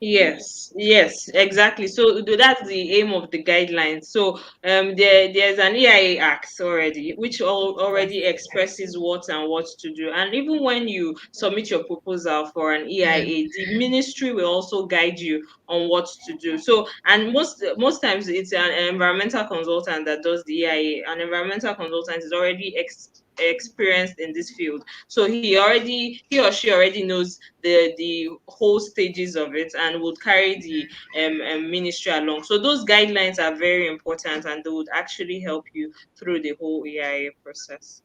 Yes, yes, exactly. So that's the aim of the guidelines. So there's an EIA Act already, which already expresses what and what to do. And even when you submit your proposal for an Mm. EIA, the ministry will also guide you on what to do. So, and most times it's an environmental consultant that does the EIA. An environmental consultant is already experienced in this field, so he or she already knows the whole stages of it and would carry the ministry along. So those guidelines are very important and they would actually help you through the whole EIA process.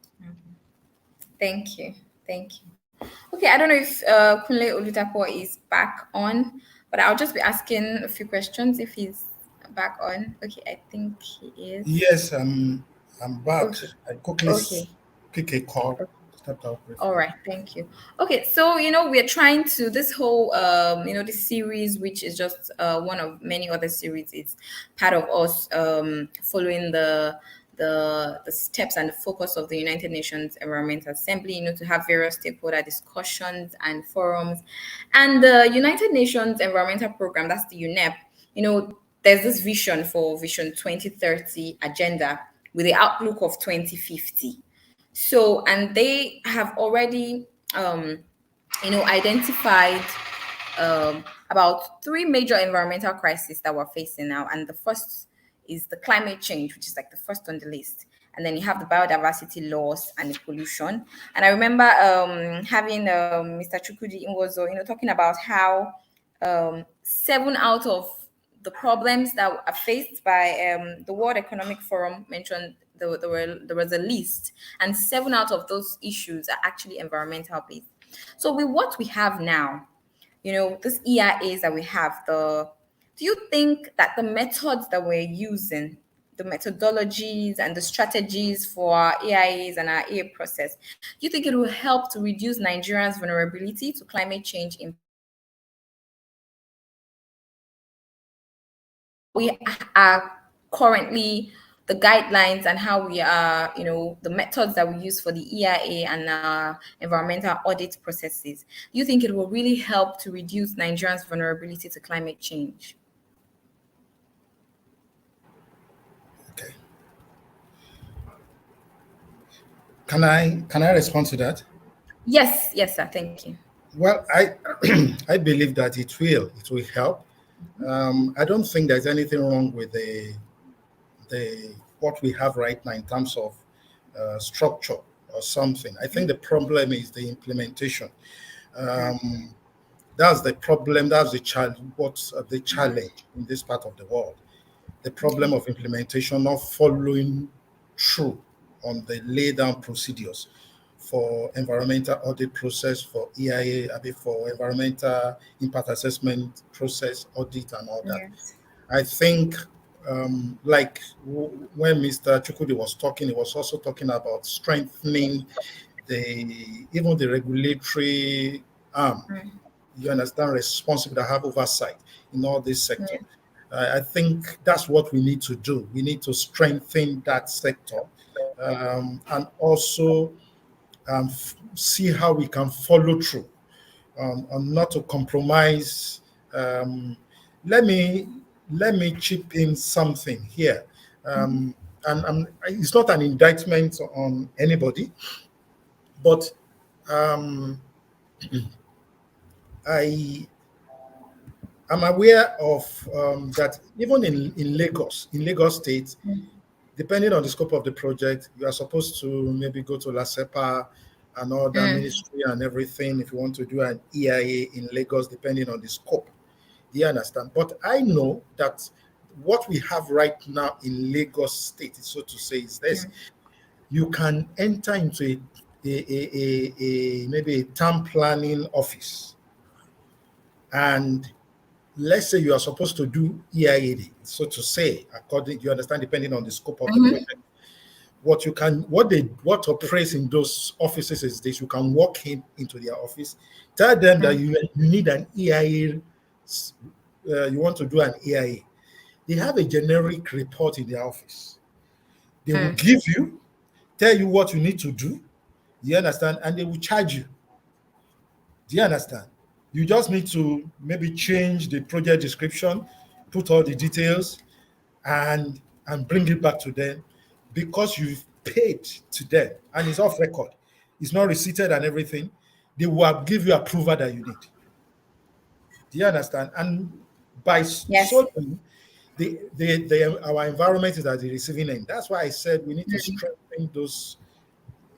Thank you. Thank you. Okay, I don't know if Kunle Olutapo is back on, but I'll just be asking a few questions if he's back on. Okay, I think he is. Yes, I'm back. Okay, I quickly okay. pick a call. Stepped out briefly. All right, thank you. Okay, so we're trying to this whole this series, which is just one of many other series. It's part of us following the steps and the focus of the United Nations Environment Assembly. To have various stakeholder discussions and forums, and the United Nations Environmental Program. That's the UNEP. There's this vision for Vision 2030 agenda with the outlook of 2050. So, and they have already, identified about three major environmental crises that we're facing now. And the first is the climate change, which is like the first on the list. And then you have the biodiversity loss and the pollution. And I remember having Mr. Chukwudi Nwozo, talking about how 7 out of the problems that are faced by the World Economic Forum mentioned there was a list, and 7 out of those issues are actually environmental based. So with what we have now, this EIAs that we have, do you think that the methods that we're using, the methodologies and the strategies for our EIAs and our EA process, do you think it will help to reduce Nigeria's vulnerability to climate change in we are currently the guidelines and how we are, the methods that we use for the EIA and environmental audit processes. Do you think it will really help to reduce Nigerians' vulnerability to climate change? Okay. Can I respond to that? Yes, yes, sir. Thank you. Well, I I believe that it will help. I don't think there's anything wrong with the what we have right now in terms of structure or something. I think the problem is the implementation. That's the problem. That's the challenge. What's the challenge in this part of the world? The problem of implementation, not following through on the laid down procedures for environmental audit process, for EIA, for environmental impact assessment process, audit, and all that. Yes. I think, like when Mr. Chukwudi was talking, he was also talking about strengthening even the regulatory arm. You understand, responsible to have oversight in all this sector. I think that's what we need to do. We need to strengthen that sector, and also see how we can follow through on not to compromise. Let me chip in something here, and it's not an indictment on anybody, but I am aware of that even in Lagos State, depending on the scope of the project, you are supposed to maybe go to LASEPA and all that ministry and everything if you want to do an EIA in Lagos, depending on the scope. Do you understand? But I know that what we have right now in Lagos State, so to say, is this: you can enter into maybe a town planning office, and let's say you are supposed to do EIA, so to say, according, you understand, depending on the scope of the project. What operates in those offices is this: you can walk into their office, tell them that you need an EIA, you want to do an EIA. They have a generic report in their office. They will give you, tell you what you need to do, you understand, and they will charge you. Do you understand? You just need to maybe change the project description, put all the details, and bring it back to them, because you've paid to them and it's off record. It's not receipted and everything. They will give you approval that you need. Do you understand? And by so doing, our environment is at the receiving end. That's why I said we need to strengthen those,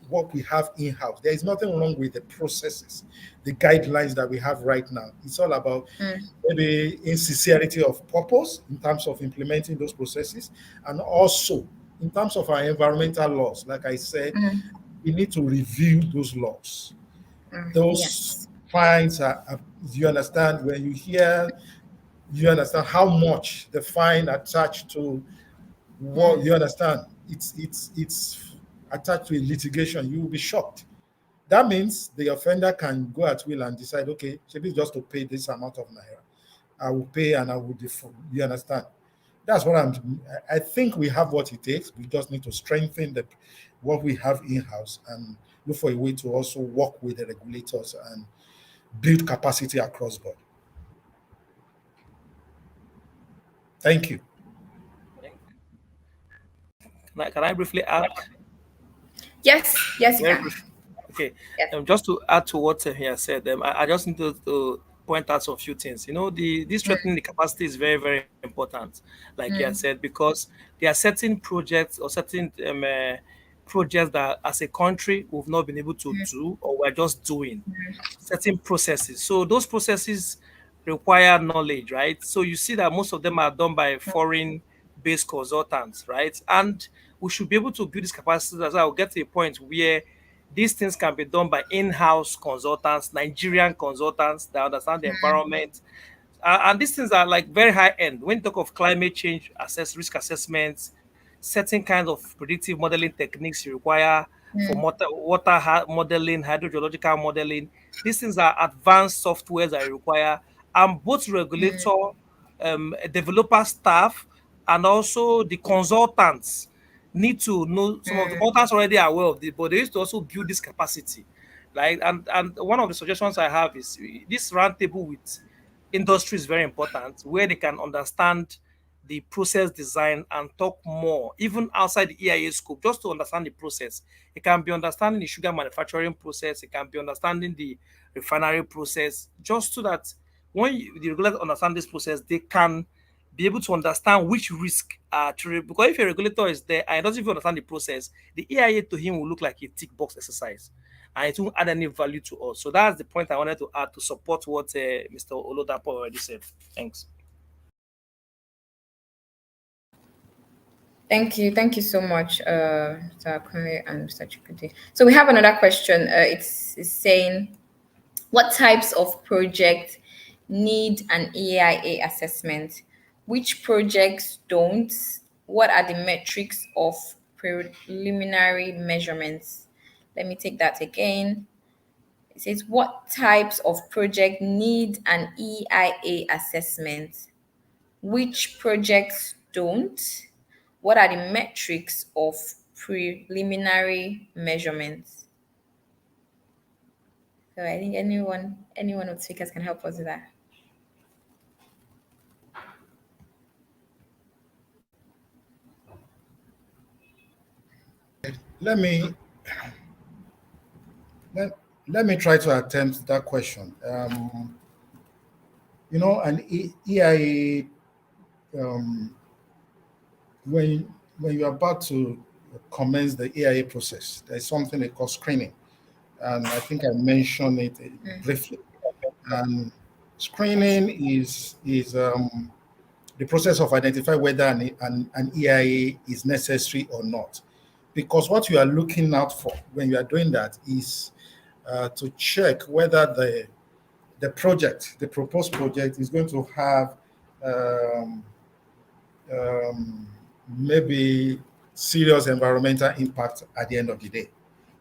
what we have in-house. There is nothing wrong with the processes, the guidelines that we have right now. It's all about maybe insincerity of purpose in terms of implementing those processes, and also in terms of our environmental laws. Like I said, we need to review those laws. Those fines are, you understand, when you hear, you understand how much the fine attached to what, you understand, it's attached to a litigation, you will be shocked. That means the offender can go at will and decide, okay, maybe just to pay this amount of naira, I will pay and I will default. You understand? That's what I think we have what it takes. We just need to strengthen what we have in-house and look for a way to also work with the regulators and build capacity across board. Thank you. Can I briefly add? Yes, you can. Okay, just to add to what he has said, I just need to point out a few things. You know, this strengthening the capacity is very, very important, like he has said, because there are certain projects or certain projects that as a country we've not been able to do, or we're just doing certain processes. So those processes require knowledge, right? So you see that most of them are done by foreign-based consultants, right? And we should be able to build this capacity as well. Get to a point where these things can be done by in-house consultants, Nigerian consultants that understand the environment. And these things are like very high end. When you talk of climate change, risk assessments, certain kinds of predictive modeling techniques you require for water modeling, hydrogeological modeling. These things are advanced softwares that you require. And both regulator, developer staff, and also the consultants need to know. Some of the consultants already are aware of this, but they used to also build this capacity. Like, and one of the suggestions I have is this roundtable with industry is very important, where they can understand the process design and talk more, even outside the EIA scope, just to understand the process. It can be understanding the sugar manufacturing process, it can be understanding the refinery process, just so that when the regulator understand this process, they can be able to understand which risk are true. Because if a regulator is there and doesn't even understand the process, the EIA to him will look like a tick box exercise, and it won't add any value to us. So that's the point I wanted to add to support what Mr. Olodapo already said. Thanks. Thank you so much, Mr. Akunle and Mr. Chukwudi. So we have another question. It's saying, what types of projects need an EIA assessment? Which projects don't? What are the metrics of preliminary measurements? Let me take that again. It says, what types of project need an EIA assessment? Which projects don't? What are the metrics of preliminary measurements? So I think anyone of the speakers can help us with that. Let me let me try to attempt that question. An EIA, when you're about to commence the EIA process, there's something they call screening, and I think I mentioned it briefly. And screening is the process of identifying whether an EIA is necessary or not. Because what you are looking out for when you are doing that is to check whether the proposed project, is going to have maybe serious environmental impact at the end of the day.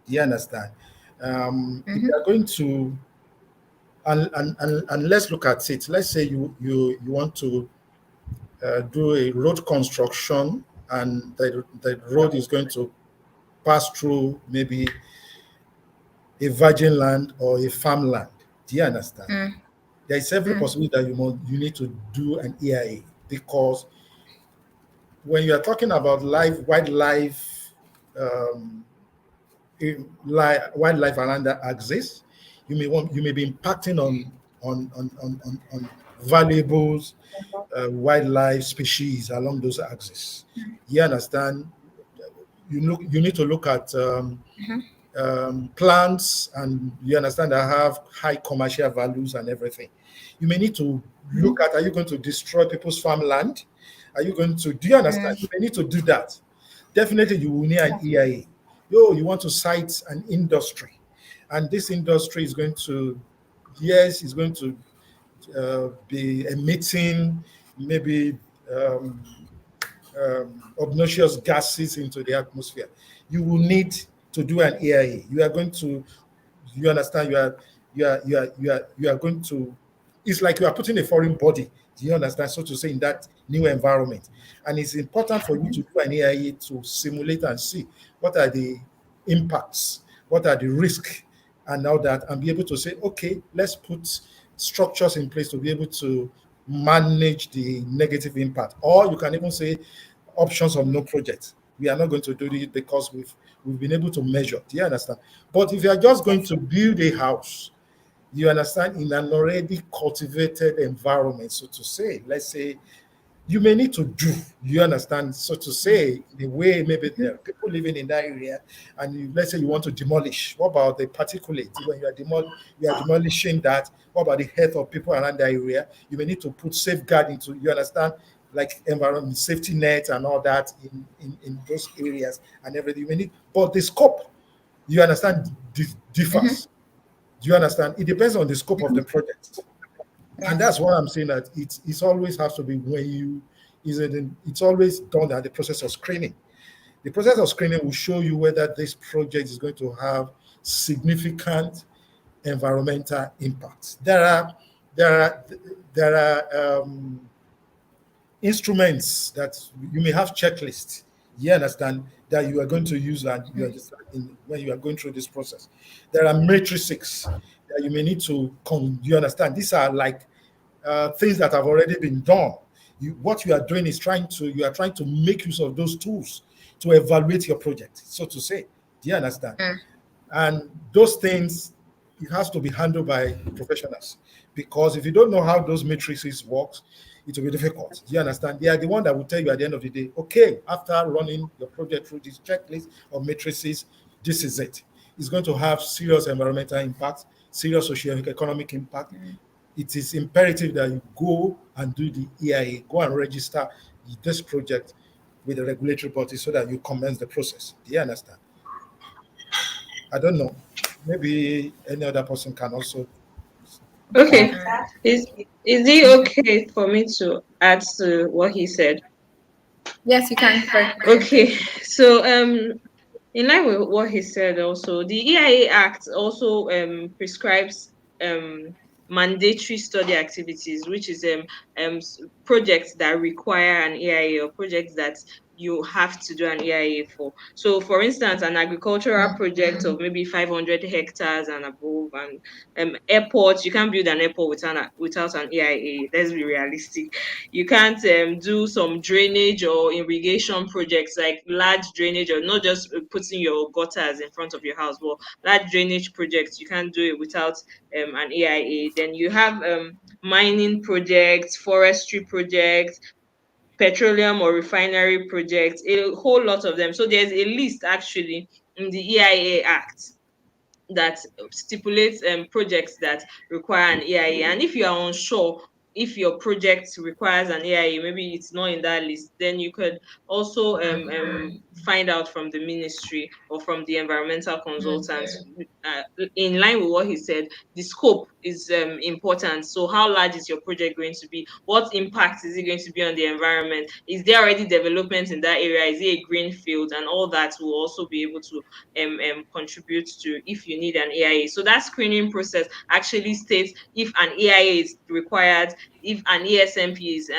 Do you understand? If you are going to, and let's look at it. Let's say you want to do a road construction, and the road is going to pass through maybe a virgin land or a farmland. Do you understand? There is every possibility that you need to do an EIA, because when you are talking about wildlife around that axis, you may be impacting on valuable wildlife species along those axes. You understand? You need to look at plants, and you understand that have high commercial values and everything. You may need to look at, are you going to destroy people's farmland? Are you going to, do you understand? You may need to do that. Definitely you will need an EIA. You want to cite an industry, and this industry is going to, is going to be emitting maybe obnoxious gases into the atmosphere. You will need to do an EIA. You are going to, you understand, you are going to, it's like you are putting a foreign body, do you understand, so to say, in that new environment. And it's important for you to do an EIA to simulate and see what are the impacts, what are the risks, and all that, and be able to say, okay, let's put structures in place to be able to manage the negative impact. Or you can even say options of no project. We are not going to do it because we've been able to measure. Do you understand? But if you are just going to build a house, you understand, in an already cultivated environment, so to say, let's say, you may need to do, you understand, so to say, the way maybe there are people living in that area, and let's say you want to demolish. What about the particulate? When you are demolishing that, what about the health of people around that area? You may need to put safeguard into, you understand, like environment safety net and all that in those areas and everything. You may need, but the scope, you understand, differs. Do you understand? It depends on the scope of the project. And that's what I'm saying, that it's always has to be it's always done at the process of screening. The process of screening will show you whether this project is going to have significant environmental impacts. There are instruments that you may have checklists. You understand, that you are going to use, and when you are going through this process. There are matrices that you may need to you understand. These are like things that have already been done. What you are doing is trying to make use of those tools to evaluate your project, so to say. Do you understand? And those things, it has to be handled by professionals, because if you don't know how those matrices works, it will be difficult. Do you understand? They are the one that will tell you at the end of the day, okay, after running your project through this checklist of matrices, this is it. It's going to have serious environmental impact, serious socio-economic impact. It is imperative that you go and do the EIA, go and register this project with the regulatory body so that you commence the process. Do you understand? I don't know. Maybe any other person can also. Okay. All right. Is it okay for me to add to what he said? Yes, you can. Very quickly. Okay. So in line with what he said, also the EIA Act also prescribes mandatory study activities, which is projects that require an EIA or projects that you have to do an EIA for. So, for instance, an agricultural project of maybe 500 hectares and above, and airports, you can't build an airport without an EIA. Let's be realistic. You can't do some drainage or irrigation projects like large drainage, or not just putting your gutters in front of your house, but large drainage projects. You can't do it without an EIA. Then you have mining projects, forestry projects, petroleum or refinery projects, a whole lot of them. So there's a list actually in the EIA Act that stipulates projects that require an EIA. And if you are unsure if your project requires an EIA, maybe it's not in that list, then you could also find out from the ministry or from the environmental consultants. In line with what he said, the scope is important. So how large is your project going to be? What impact is it going to be on the environment? Is there already development in that area? Is it a green field? And all that will also be able to contribute to if you need an EIA. So that screening process actually states if an EIA is required, if an ESMP is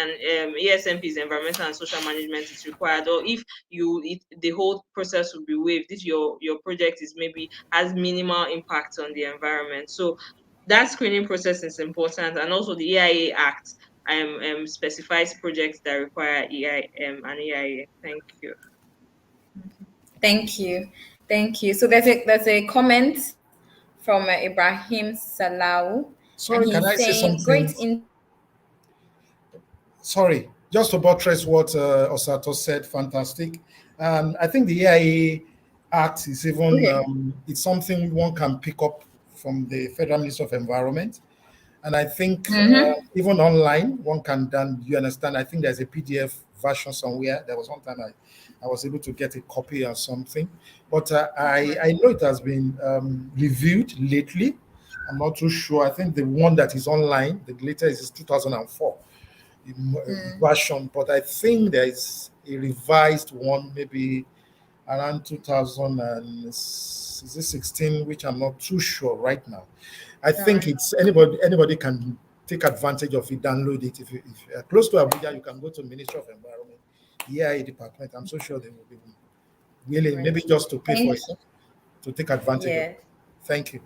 environmental and social management is required, or if the whole process will be waived if your project is maybe has minimal impact on the environment. So that screening process is important, and also the EIA Act specifies projects that require an EIA. Thank you. Thank you. Thank you. So there's a comment from Ibrahim Salau, and Sorry, can I he's say saying, something? Sorry, just to buttress what Osato said, fantastic. I think the EIA Act is even it's something one can pick up from the Federal Ministry of Environment, and I think even online one can. Then you understand. I think there's a PDF version somewhere. There was one time I was able to get a copy or something, but I know it has been reviewed lately. I'm not too sure. I think the one that is online, the latest is 2004 version, but I think there is a revised one, maybe around 2016, which I'm not too sure right now. I think it's anybody can take advantage of it, download it. If you're close to Abuja, you can go to Ministry of Environment, EIA department. I'm so sure they will be willing, maybe just to pay for it, to take advantage of it. Thank you.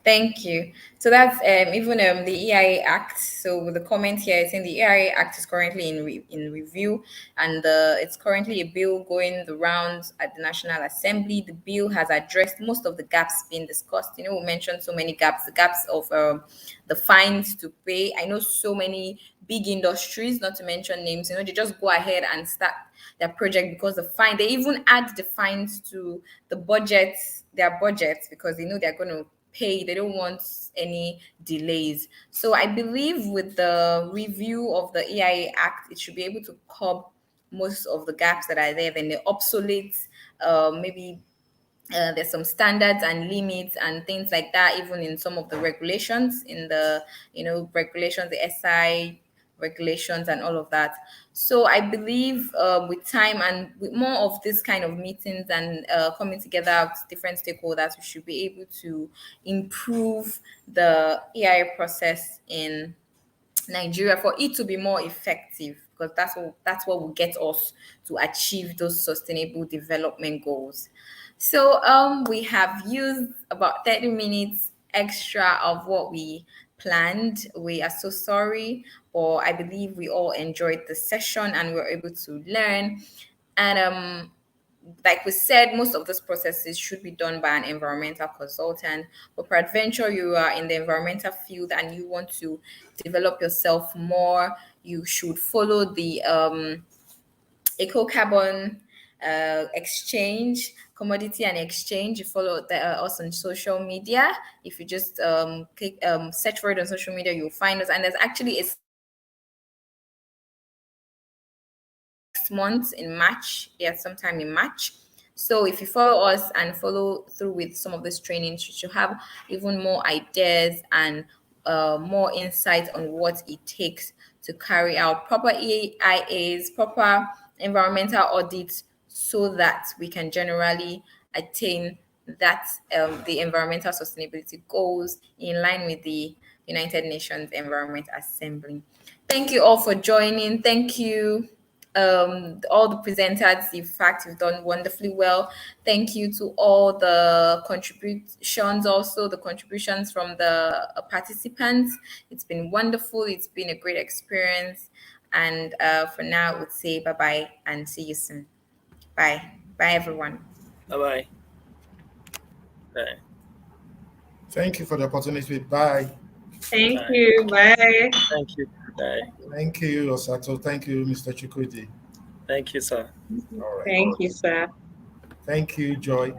Thank you. So that's even the EIA Act. So the comment here is saying the EIA Act is currently in review, and it's currently a bill going the rounds at the National Assembly. The bill has addressed most of the gaps being discussed. You know, we mentioned so many gaps, the gaps of the fines to pay. I know so many big industries, not to mention names, you know, they just go ahead and start their project because the fine, they even add the fines to the budgets, their budgets, because they know they're going to pay. They don't want any delays. So I believe with the review of the EIA Act, it should be able to curb most of the gaps that are there. Then the obsolete, maybe there's some standards and limits and things like that, even in some of the regulations, in the regulations, the SI regulations and all of that. So I believe with time and with more of this kind of meetings and coming together with different stakeholders, we should be able to improve the EIA process in Nigeria for it to be more effective, because that's what will get us to achieve those sustainable development goals. So we have used about 30 minutes extra of what we planned. We are so sorry, but I believe we all enjoyed the session and we were able to learn. And like we said, most of these processes should be done by an environmental consultant. But peradventure, you are in the environmental field and you want to develop yourself more, you should follow the Eco Carbon Exchange, Commodity and Exchange. You follow us on social media. If you just click search for it on social media, you'll find us. And there's actually a next month in March. Yeah, sometime in March. So if you follow us and follow through with some of these trainings, you should have even more ideas and more insight on what it takes to carry out proper EIAs, proper environmental audits, so that we can generally attain that the environmental sustainability goals in line with the United Nations Environment Assembly. Thank you all for joining. Thank you, all the presenters. In fact, you've done wonderfully well. Thank you to all the contributions, also the contributions from the participants. It's been wonderful. It's been a great experience. And for now, I would say bye-bye and see you soon. Bye. Bye, everyone. Bye-bye. Bye. Thank you for the opportunity. Bye. Thank Bye. you. Bye. Thank you. Bye. Thank you, Osato. Thank you, Mr. Chukwudi. Thank you, sir. All right. Thank you, sir. Thank you, Joy.